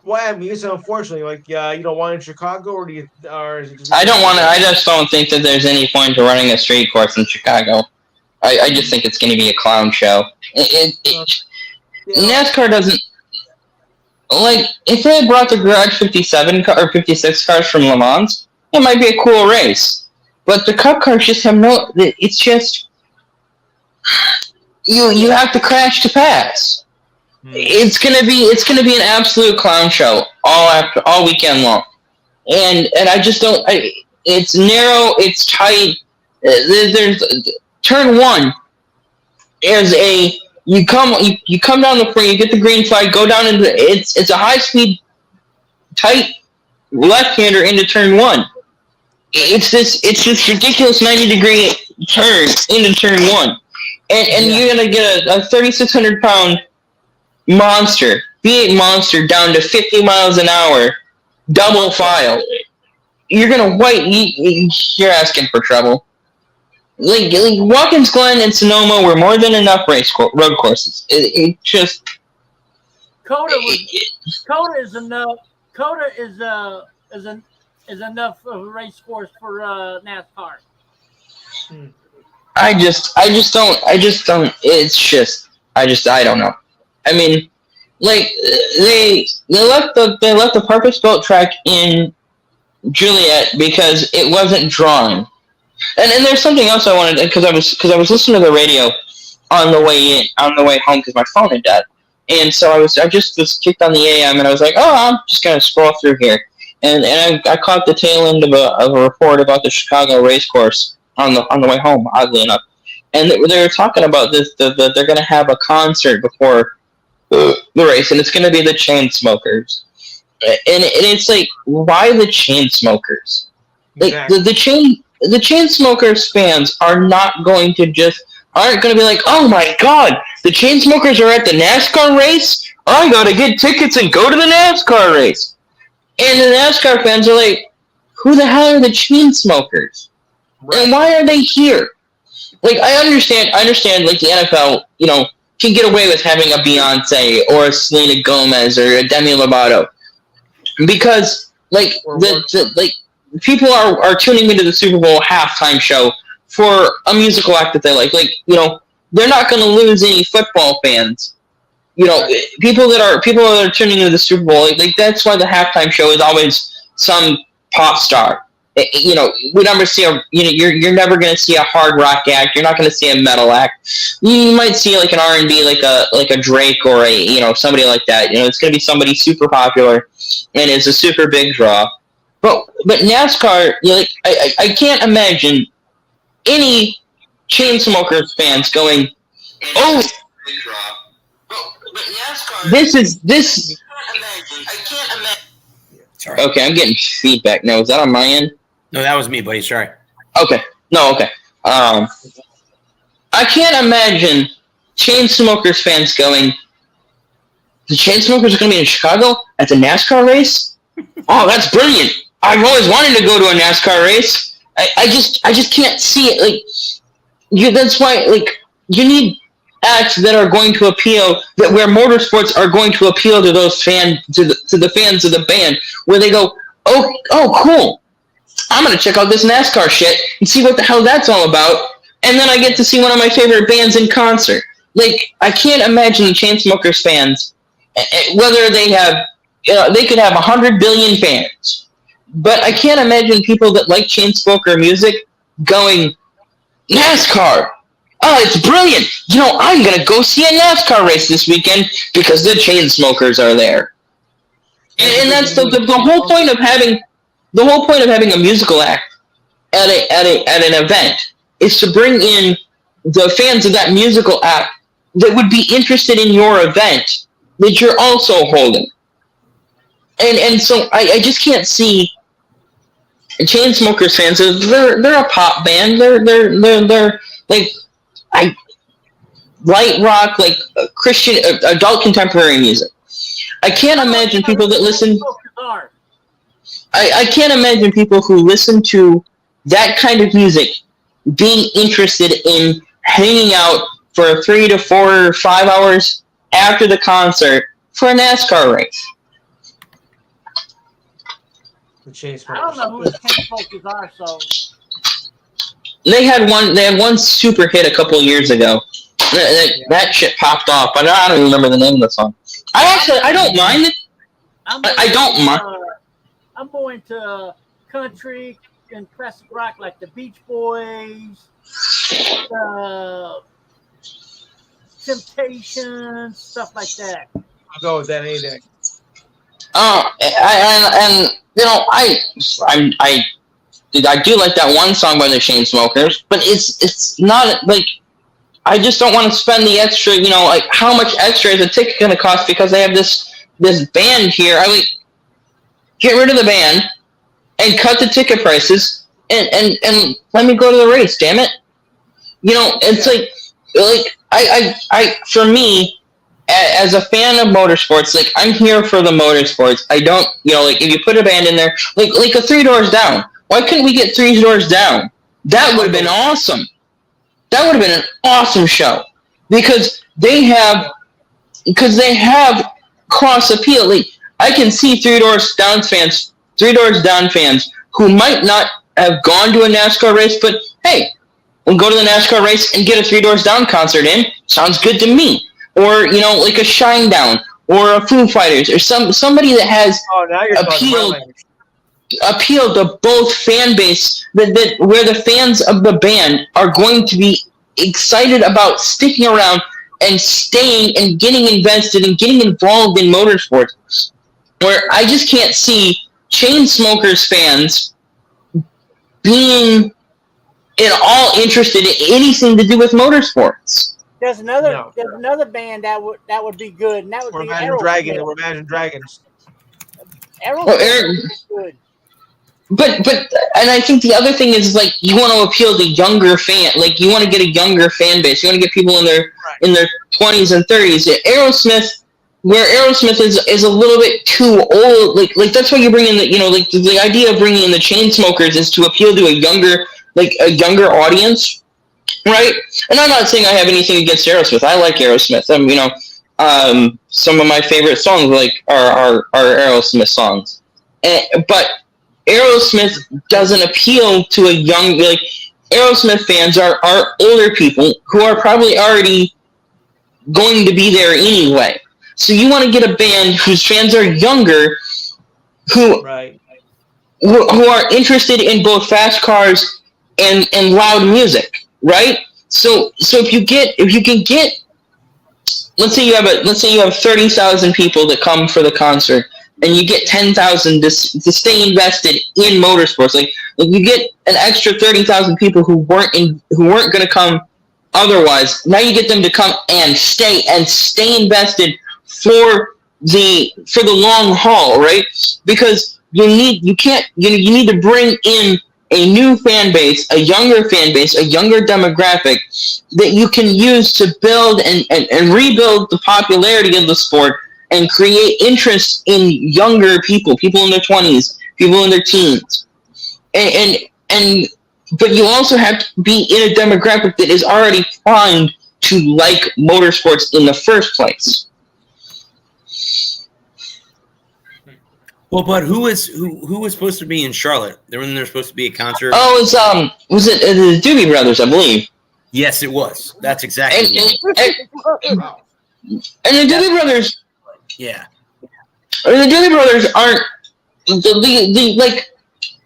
Well, I mean, it's unfortunately you don't want it in Chicago, or do you? Or is it just I don't want to. I just don't think that there's any point to running a street course in Chicago. I just think it's going to be a clown show. NASCAR doesn't if they had brought the Garage 57 or 56 cars from Le Mans, it might be a cool race. But the Cup cars just have no. It's just you have to crash to pass. It's gonna be an absolute clown show all weekend long, and I just don't. It's narrow, it's tight. There's turn one is you come down the front, you get the green flag, go down into it's a high speed, tight left-hander into turn one. It's this ridiculous 90-degree turn into turn one, and you're gonna get a 3,600 pound monster, V8 monster down to 50 miles an hour, double file. You're gonna you're asking for trouble. Like Watkins Glen and Sonoma were more than enough road courses. It just Coda is enough. Coda is enough of a race course for NASCAR. I don't know. I mean, they left the purpose-built track in Juliet because it wasn't drawn. And there's something else I wanted, because I was listening to the radio on the way home because my phone had died, and so I just was kicked on the AM, and I was like, oh, I'm just gonna scroll through here, and I caught the tail end of a report about the Chicago race course on the way home, oddly enough, and they were talking about this. They're gonna have a concert before the race, and it's gonna be the Chainsmokers, and it's like, why the Chainsmokers? Like the Chainsmokers fans aren't going to be like, oh my god, the Chainsmokers are at the NASCAR race? I gotta get tickets and go to the NASCAR race. And the NASCAR fans are like, who the hell are the Chainsmokers? Right. And why are they here? Like, I understand, like, the NFL, can get away with having a Beyonce or a Selena Gomez or a Demi Lovato. Because, like, people are tuning into the Super Bowl halftime show for a musical act that they like. Like, they're not going to lose any football fans. People that are tuning into the Super Bowl, like that's why the halftime show is always some pop star. We never see you're never going to see a hard rock act. You're not going to see a metal act. You might see like an R&B, like a Drake or a somebody like that. It's going to be somebody super popular and it's a super big draw. But NASCAR, I can't imagine any Chainsmokers fans going, oh. This. I can't imagine. Sorry. Okay, I'm getting feedback now. Is that on my end? No, that was me, buddy. Sorry. Okay. No, okay. I can't imagine Chainsmokers fans going, the Chainsmokers are going to be in Chicago at the NASCAR race? Oh, that's brilliant. I've always wanted to go to a NASCAR race. I just can't see it. Like, that's why, like, you need acts that are going to appeal, that where motorsports are going to appeal to those fans, to the fans of the band, where they go, oh, cool. I'm going to check out this NASCAR shit and see what the hell that's all about. And then I get to see one of my favorite bands in concert. Like, I can't imagine the Chainsmokers fans, whether they have, they could have 100 billion fans. But I can't imagine people that like Chainsmoker music going, NASCAR. Oh, it's brilliant. I'm going to go see a NASCAR race this weekend because the Chainsmokers are there. And that's the whole point of having a musical act at an event is to bring in the fans of that musical act that would be interested in your event that you're also holding. And so I just can't see Chainsmokers fans. They're a pop band. They're like light rock, like Christian adult contemporary music. I can't imagine people that listen. I can't imagine people who listen to that kind of music being interested in hanging out for 3 to 4 or 5 hours after the concert for a NASCAR race. I don't know who the Chainsmokers are, so. They had one super hit a couple years ago. That shit popped off, but I don't even remember the name of the song. I don't mind it. I don't mind. I'm going to country and classic rock like the Beach Boys, Temptations, stuff like that. I'll go with that any day. I do like that one song by the Chainsmokers, but it's not like I just don't want to spend the extra. Like how much extra is a ticket going to cost because they have this band here? I get rid of the band and cut the ticket prices and let me go to the race. Damn it! It's like I for me. As a fan of motorsports, like I'm here for the motorsports. I don't, like if you put a band in there, like a 3 Doors Down. Why couldn't we get 3 Doors Down? That would have been awesome. That would have been an awesome show because they have cross appeal. Like I can see 3 Doors Down fans who might not have gone to a NASCAR race, but hey, we'll go to the NASCAR race and get a 3 Doors Down concert in. Sounds good to me. Or, like a Shinedown or a Foo Fighters or somebody that has appealed to both fan base that where the fans of the band are going to be excited about sticking around and staying and getting invested and getting involved in motorsports. Where I just can't see Chainsmokers fans being at all interested in anything to do with motorsports. There's another band that would be good, and that would be Aerosmith. Or Imagine Dragons. Aerosmith is good. But and I think the other thing is like you want to appeal to younger fan, like you want to get a younger fan base. You want to get people in their 20s and 30s. Aerosmith, where Aerosmith is a little bit too old. Like that's why you bring in the idea of bringing in the Chainsmokers is to appeal to a younger audience, right? And I'm not saying I have anything against Aerosmith. I like Aerosmith. Some of my favorite songs are Aerosmith songs, but Aerosmith doesn't appeal to a young Aerosmith fans are older people who are probably already going to be there anyway. So you want to get a band whose fans are younger, who are interested in both fast cars and loud music, right? So if you can get, let's say you have 30,000 people that come for the concert, and you get 10,000 to stay invested in motorsports. Like you get an extra 30,000 people who weren't going to come otherwise. Now you get them to come and stay invested for the long haul, right? Because you need to bring in a new fan base, a younger fan base, a younger demographic that you can use to build and rebuild the popularity of the sport and create interest in younger people in their 20s, people in their teens. But you also have to be in a demographic that is already primed to like motorsports in the first place. Well, but who was supposed to be in Charlotte? When there was supposed to be a concert. Oh, was it the Doobie Brothers, I believe? Yes, it was. That's exactly. And the Doobie Brothers. Yeah. I mean, the Doobie Brothers aren't the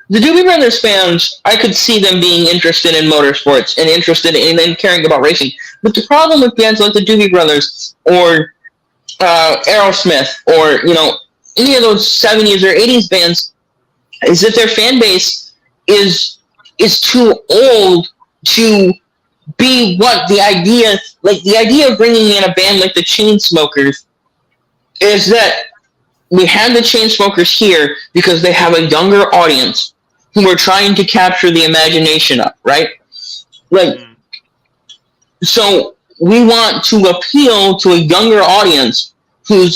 Doobie Brothers fans. I could see them being interested in motorsports and interested in caring about racing. But the problem with bands like the Doobie Brothers or Aerosmith or any of those 70s or 80s bands is that their fan base is too old to be what the idea of bringing in a band like the Chainsmokers is that we have the Chainsmokers here because they have a younger audience who we're trying to capture the imagination of, right? So we want to appeal to a younger audience who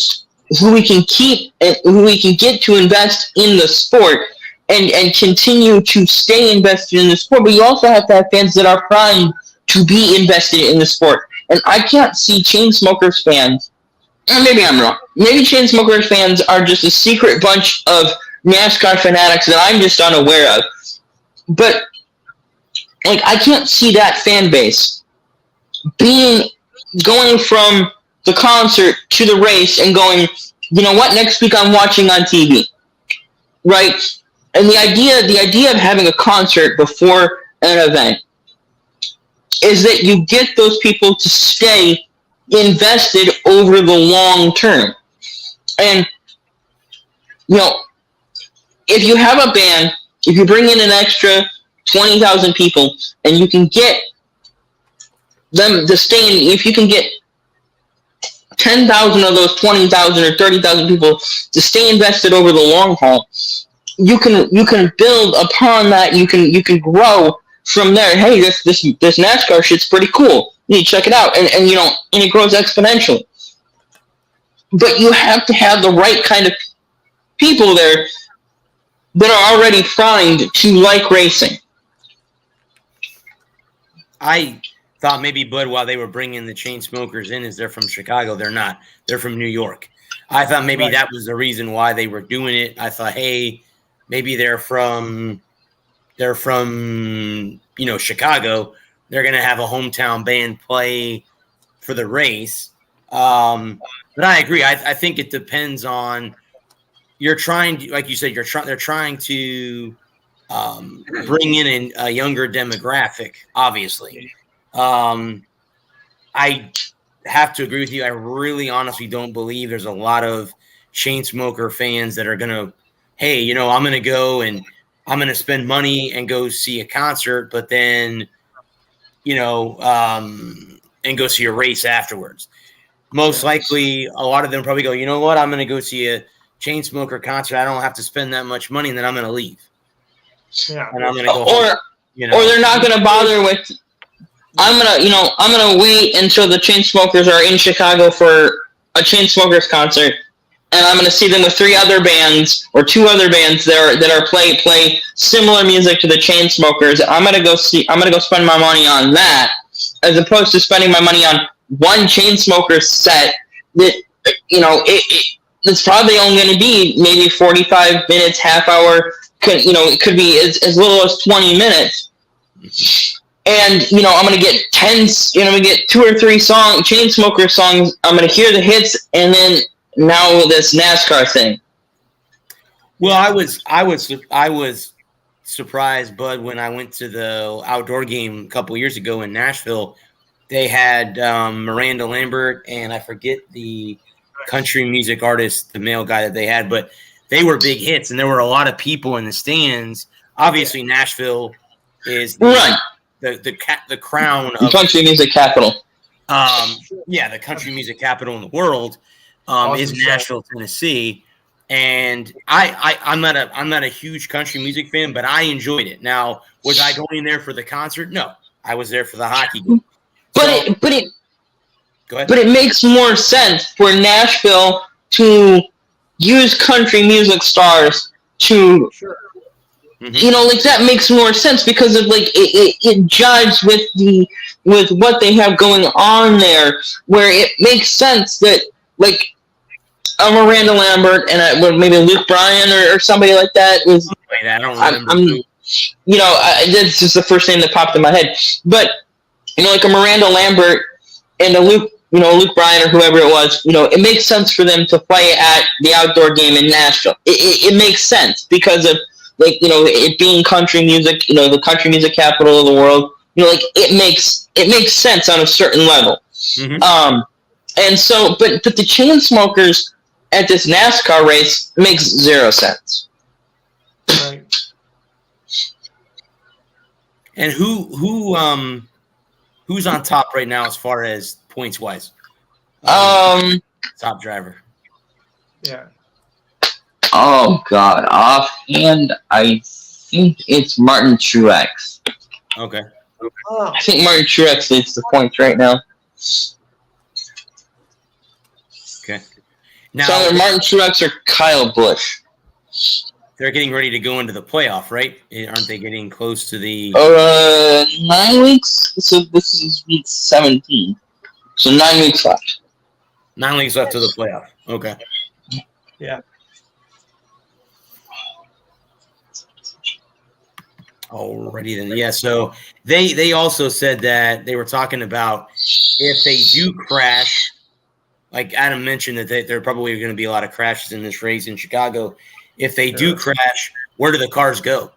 we can keep and who we can get to invest in the sport and continue to stay invested in the sport. But you also have to have fans that are primed to be invested in the sport. And I can't see Chainsmokers fans. Maybe I'm wrong. Maybe Chainsmokers fans are just a secret bunch of NASCAR fanatics that I'm just unaware of. But I can't see that fan base going from the concert to the race and going, you know what, next week I'm watching on TV, right? And the idea of having a concert before an event is that you get those people to stay invested over the long term. And if you have a band, if you bring in an extra 20,000 people and you can get them to stay in, if you can get 10,000 of those 20,000 or 30,000 people to stay invested over the long haul, you can build upon that. You can grow from there. Hey, this NASCAR shit's pretty cool. You need to check it out, and it grows exponentially. But you have to have the right kind of people there that are already primed to like racing. I thought maybe, Bud, while they were bringing the Chainsmokers in, is they're from Chicago. They're not. They're from New York. I thought maybe that was the reason why they were doing it. I thought, hey, maybe they're from Chicago. They're going to have a hometown band play for the race. But I agree. I think it depends on you're trying to, like you said, they're trying to bring in a younger demographic, obviously. I have to agree with you. I really honestly don't believe there's a lot of Chainsmoker fans that are going to, hey, I'm going to go and I'm going to spend money and go see a concert, but then, and go see a race afterwards. Most likely, a lot of them probably go, you know what, I'm going to go see a Chainsmoker concert. I don't have to spend that much money, and then I'm going to leave. Yeah. And I'm going to go or they're not going to bother with, I'm going to wait until the Chainsmokers are in Chicago for a Chainsmokers concert, and I'm going to see them with 3 other bands or 2 other bands that are play similar music to the Chainsmokers, I'm going to go spend my money on that, as opposed to spending my money on one Chainsmokers set that, it's probably only going to be maybe 45 minutes, half hour. It could be as little as 20 minutes. And, I'm going to get 2 or 3 Chainsmokers songs. I'm going to hear the hits, and then now this NASCAR thing. Well, I was surprised, Bud, when I went to the outdoor game a couple years ago in Nashville. They had Miranda Lambert, and I forget the country music artist, the male guy that they had, but they were big hits, and there were a lot of people in the stands. Obviously, Nashville is the crown of country music capital. The country music capital in the world is Nashville, Tennessee. And I'm not a huge country music fan, but I enjoyed it. Now, was I going there for the concert? No, I was there for the hockey game. But it makes more sense for Nashville to use country music stars to, that makes more sense because of it jives with what they have going on there, where it makes sense that a Miranda Lambert and maybe Luke Bryan or somebody like that was. I don't remember. That's just the first name that popped in my head. But a Miranda Lambert and a Luke Bryan or whoever it was, it makes sense for them to play at the outdoor game in Nashville. It makes sense because of it being country music, the country music capital of the world. It makes sense on a certain level. Mm-hmm. And so, but the Chainsmokers at this NASCAR race makes 0 sense. Right. And who's on top right now as far as points wise? Top driver. Yeah. Oh God! Offhand, I think it's Martin Truex. Okay. Oh. I think Martin Truex leads the points right now. Okay. Now, so either Martin Truex or Kyle Busch. They're getting ready to go into the playoff, right? Aren't they getting close to the 9 weeks? So this is week 17. So 9 weeks left. 9 weeks left to the playoff. Okay. Yeah. Alrighty then. Yeah, so they also said that they were talking about if they do crash, like Adam mentioned that there are probably going to be a lot of crashes in this race in Chicago. If they do crash, where do the cars go?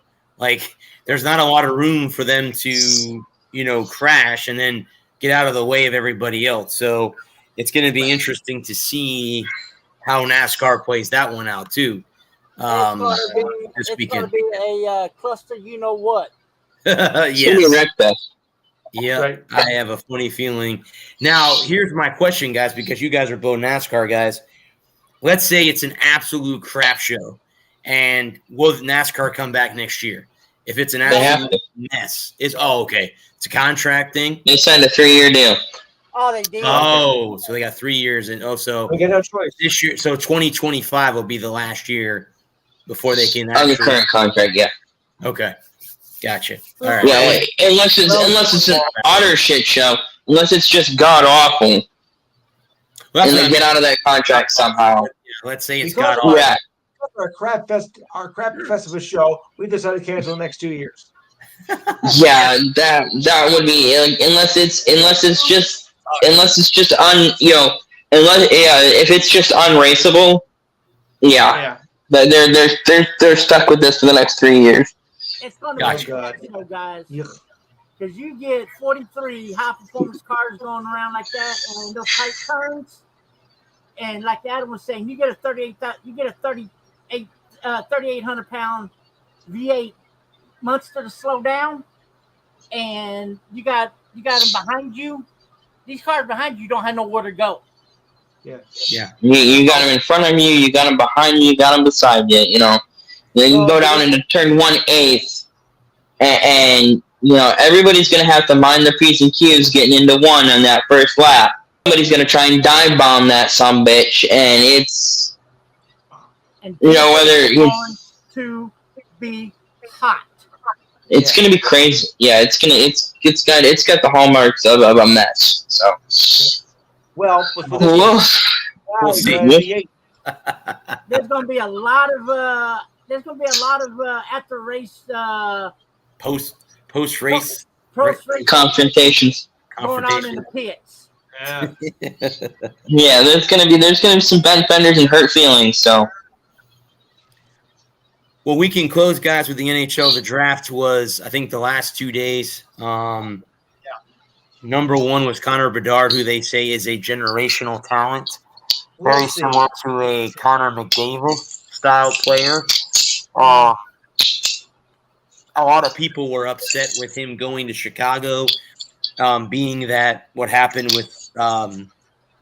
There's not a lot of room for them to, crash and then get out of the way of everybody else. So it's going to be interesting to see how NASCAR plays that one out too. It's going to be a cluster, what? Yes. Yeah, Right. I have a funny feeling. Now, here's my question, guys, because you guys are both NASCAR guys. Let's say it's an absolute crap show, and will NASCAR come back next year? If it's an absolute mess, it's okay. It's a contract thing. They signed a 3-year deal. Oh, they did. Oh, so they got 3 years, and so We get no choice. this year. So 2025 will be the last year before they can. On the current contract, yeah. Okay, gotcha. All right. Yeah, unless it's an utter shit show, unless it's just god awful, Well, and they get out of that contract somehow. let's say it's Because got all. Yeah, Our crap festival show, we decided to cancel the next 2 years. yeah, that would be unless it's just if it's just unraceable, yeah. But they're stuck with this for the next 3 years. It's going to Gotcha. be, guys, because you get 43 high-performance cars going around like that, and those tight turns, and like Adam was saying, you get a 3,800-pound V8 monster to slow down, and you got them behind you. These cars behind you don't have nowhere to go. Yeah. You got them in front of you, you got them behind you, you got them beside you. Then you go down into turn 1/8, and everybody's gonna have to mind their P's and Q's getting into one on that first lap. somebody's going to try and dive bomb that sumbitch, and it's whether going to be hot. It's going to be crazy. Yeah, it's got the hallmarks of a mess. So, well, we'll see. There's going to be a lot of after race post race confrontations going on in the pits. Yeah, there's gonna be some bent fenders and hurt feelings. So, well, we can close, guys, with the NHL. The draft was, I think, the last 2 days. Number one was Connor Bedard, who they say is a generational talent, very similar to a Connor McDavid style player. A lot of people were upset with him going to Chicago, being that what happened with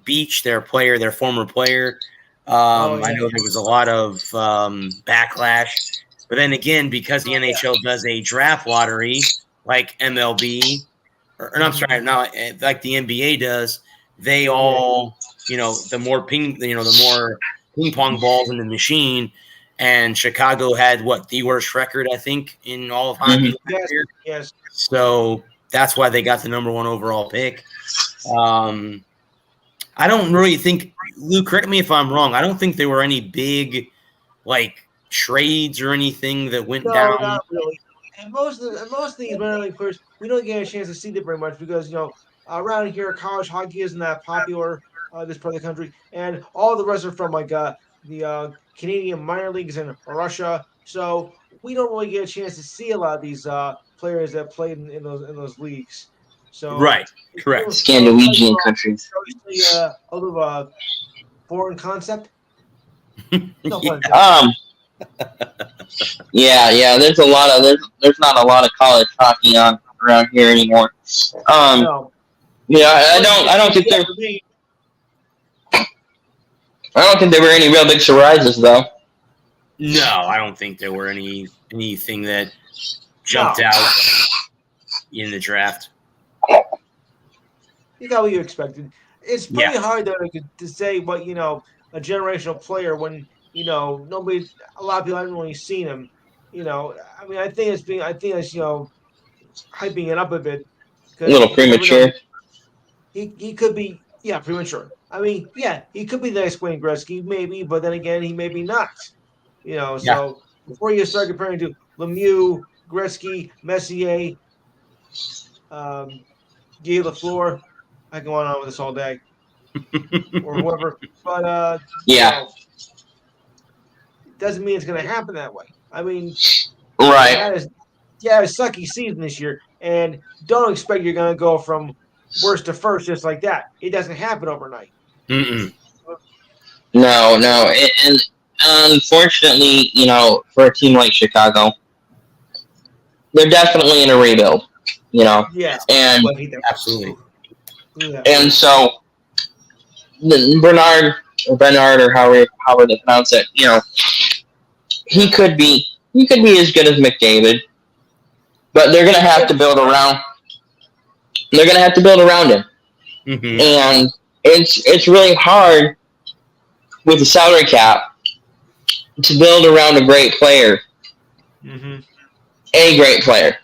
Beach, their former player. I know there was a lot of backlash. But then again, because the NHL does a draft lottery like MLB, or I'm sorry, not like the NBA does, they all, the more ping pong balls in the machine. And Chicago had the worst record, I think, in all of hockey last year. Yes. So that's why they got the number one overall pick. I don't really think, Lou, correct me if I'm wrong, I don't think there were any big trades or anything that went down. Not really. And most of these minor league players, we don't get a chance to see them very much because around here college hockey isn't that popular this part of the country, and all the rest are from the Canadian minor leagues in Russia. So we don't really get a chance to see a lot of these players that played in those leagues. So right, correct. Scandinavian countries. A little foreign concept. No fun. Yeah. There's not a lot of college hockey on around here anymore. No. Yeah, I don't think there were any real big surprises though. No, I don't think there were anything that jumped out in the draft. You got what you expected. It's pretty hard though to say what a generational player when a lot of people haven't really seen him. I think it's hyping it up a bit. A little premature. He could be premature. He could be the next Wayne Gretzky maybe, but then again he may be not. So before you start comparing to Lemieux, Gretzky, Messier, Guy Lafleur, I can go on with this all day, or whoever. But doesn't mean it's going to happen that way. Right. A sucky season this year, and don't expect you're going to go from worst to first just like that. It doesn't happen overnight. Mm-mm. No, and unfortunately, for a team like Chicago, they're definitely in a rebuild. Yeah, and absolutely. Yeah. And so Bernard, or however they pronounce it, he could be as good as McDavid, but they're gonna have to build around. They're gonna have to build around him, and it's really hard with the salary cap to build around a great player. Mm-hmm. A great player,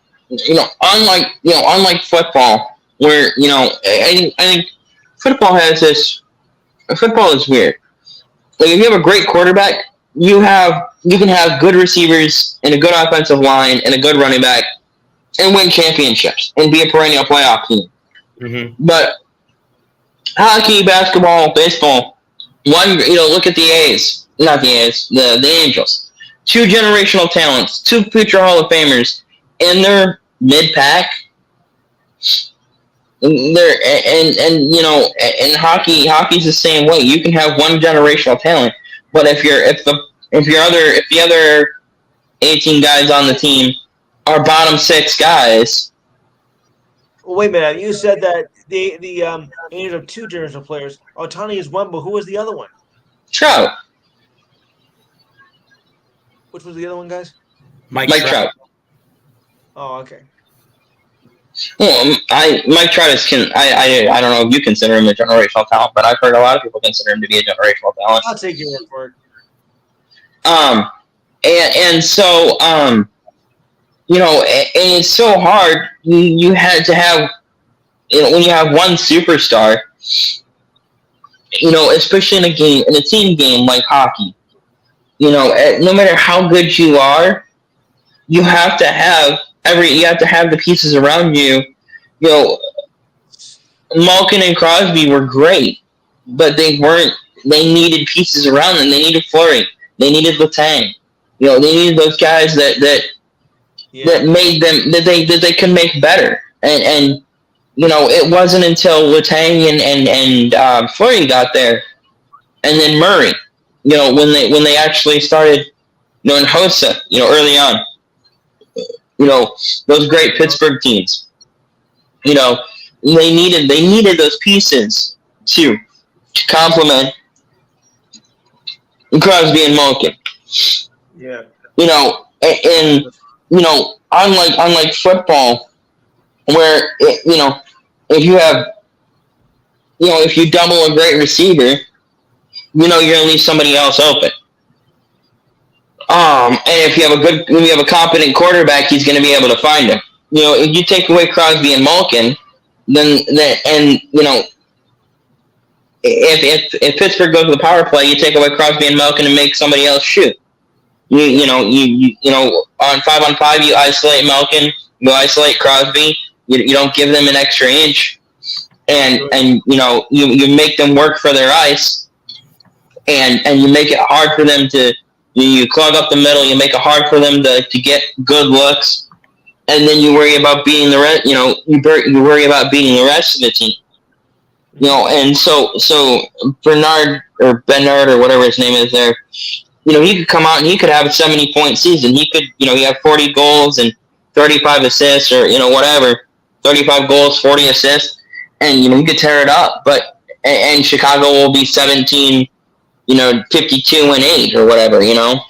unlike football, where I think football has this. Football is weird. If you have a great quarterback, you can have good receivers and a good offensive line and a good running back and win championships and be a perennial playoff team. Mm-hmm. But hockey, basketball, baseball, look at the A's, not the A's, the Angels. 2 generational talents, 2 future Hall of Famers, and they're mid-pack. And hockey's the same way. You can have 1 generational talent, but if the other 18 guys on the team are bottom 6 guys. Well, wait a minute. You said that the Angels are 2 generational players. Ohtani is 1, but who was the other one? Trout. Which was the other one, guys? Mike Trout. Oh, okay. Well, Mike Trout I don't know if you consider him a generational talent, but I've heard a lot of people consider him to be a generational talent. I'll take your word for it. And so you know, and it's so hard. You had to have, you know, when you have one superstar, you know, especially in a team game like hockey, you know, no matter how good you are, you have to have the pieces around you. You know, Malkin and Crosby were great, but they weren't. They needed pieces around them. They needed Fleury. They needed Letang. You know, they needed those guys that made them that they could make better. And you know, it wasn't until Letang and Fleury got there, and then Murray. You know, when they actually started, you know, and Hossa, you know, early on. You know, those great Pittsburgh teams. You know, they needed those pieces to complement Crosby and Malkin. Yeah. You know, and you know, unlike football, where you know, if you have, you know, if you double a great receiver, you know you're gonna leave somebody else open. And if you have a competent quarterback, he's gonna be able to find him. You know, if you take away Crosby and Malkin, then and you know, if Pittsburgh goes to the power play, you take away Crosby and Malkin and make somebody else shoot. You know on 5-on-5 you isolate Malkin, you isolate Crosby. You don't give them an extra inch, and you know you make them work for their ice, and you make it hard for them to you clog up the middle. You make it hard for them to get good looks, and then you worry about beating the rest. You know you worry about beating the rest of the team. You know, and so Bernard or whatever his name is there. You know, he could come out and he could have a 70-point season. He could, you know, he have 40 goals and 35 assists, or you know, whatever, 35 goals, 40 assists, and you know, he could tear it up. But and Chicago will be 17, you know, 52-8 or whatever, you know.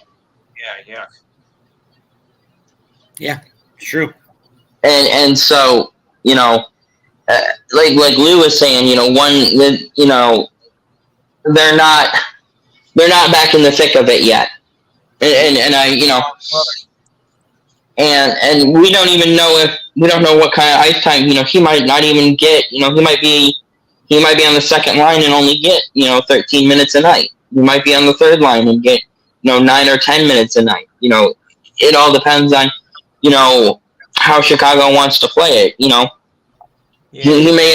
Yeah, true. And so you know, like Lou was saying, you know, you know, they're not back in the thick of it yet, and I, you know, and we don't know what kind of ice time. You know, he might not even get. You know, he might be on the second line and only get, you know, 13 minutes a night. He might be on the third line and get, you know, 9 or 10 minutes a night. You know, it all depends on, you know, how Chicago wants to play it. You know. Yeah. He may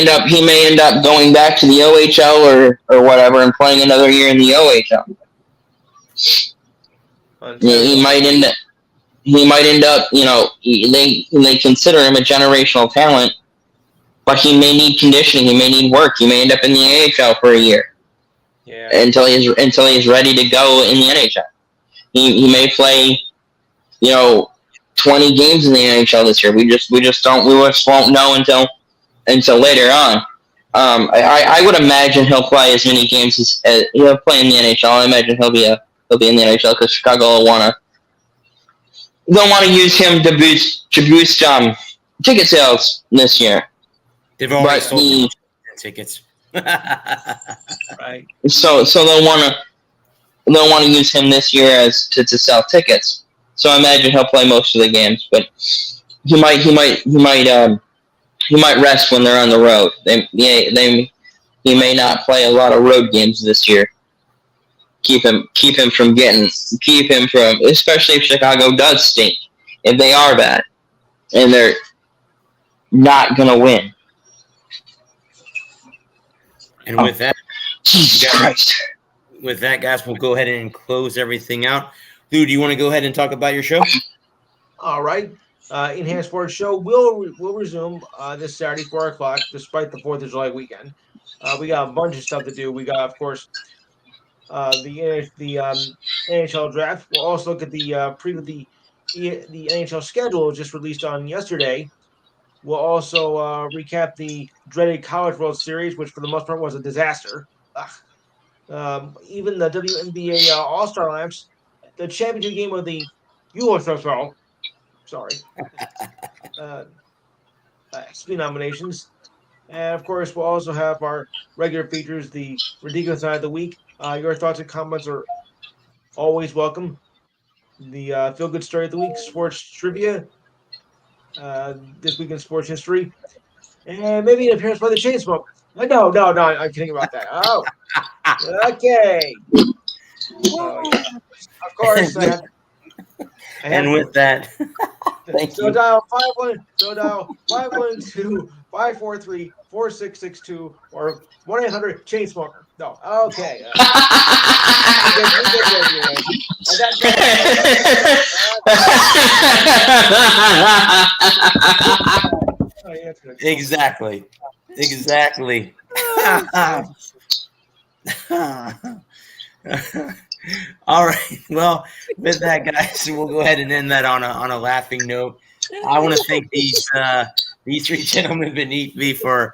end up going back to the OHL or whatever and playing another year in the OHL. He might end up, you know, they consider him a generational talent, but he may need conditioning, he may need work, he may end up in the AHL for a year. Yeah. Until he's ready to go in the NHL. He may play, you know, 20 games in the NHL this year. We just won't know until later on. I would imagine he'll play as many games as he'll play in the NHL. I imagine he'll be in the NHL because Chicago will want to use him to boost ticket sales this year. They've already sold tickets. Right. So they'll want to use him this year as to sell tickets. So I imagine he'll play most of the games, but he might rest when they're on the road. He may not play a lot of road games this year. Keep him from, especially if Chicago does stink, if they are bad, and they're not gonna win. And with that, Jesus Christ. With that, guys, we'll go ahead and close everything out. Lou, do you want to go ahead and talk about your show? All right. Enhanced Sports Show will resume this Saturday, 4 o'clock, despite the 4th of July weekend. We got a bunch of stuff to do. We got, of course, the NHL draft. We'll also look at the NHL schedule just released on yesterday. We'll also recap the dreaded College World Series, which for the most part was a disaster. Even the WNBA All-Star Lamps, the championship game of the USFL. Sorry. SP nominations. And of course, we'll also have our regular features, the Ridiculous Night of the Week. Your thoughts and comments are always welcome. The Feel Good Story of the Week, Sports Trivia, this week in sports history, and maybe an appearance by the Chainsmokers. No, I'm kidding about that. Oh, okay. Oh, yeah. Of course, And with that, thank so you. dial 543-463-4662 or 1-800-Chainsmoker. No, okay. We get there anyway. Oh, yeah, that's good. Exactly. All right. Well, with that, guys, we'll go ahead and end that on a laughing note. I want to thank these three gentlemen beneath me for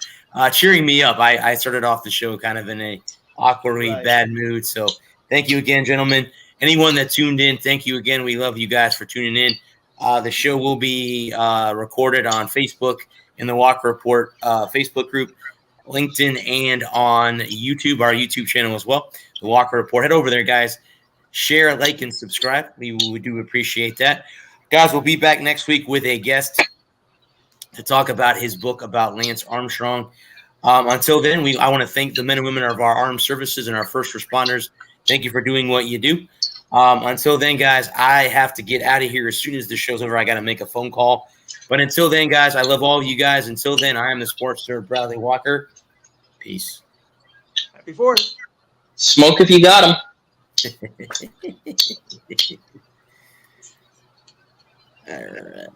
cheering me up. I started off the show kind of in a awkwardly bad mood. So thank you again, gentlemen. Anyone that tuned in, thank you again. We love you guys for tuning in. The show will be recorded on Facebook in the Walker Report Facebook group, LinkedIn, and on YouTube, our YouTube channel as well, the Walker Report. Head over there, guys. Share, like, and subscribe. We do appreciate that. Guys, we'll be back next week with a guest to talk about his book about Lance Armstrong. Until then, I want to thank the men and women of our armed services and our first responders. Thank you for doing what you do. Until then, guys, I have to get out of here as soon as the show's over. I got to make a phone call. But until then, guys, I love all of you guys. Until then, I am the sports nerd, Bradley Walker. Peace. Happy 4th. Smoke if you got 'em. All right.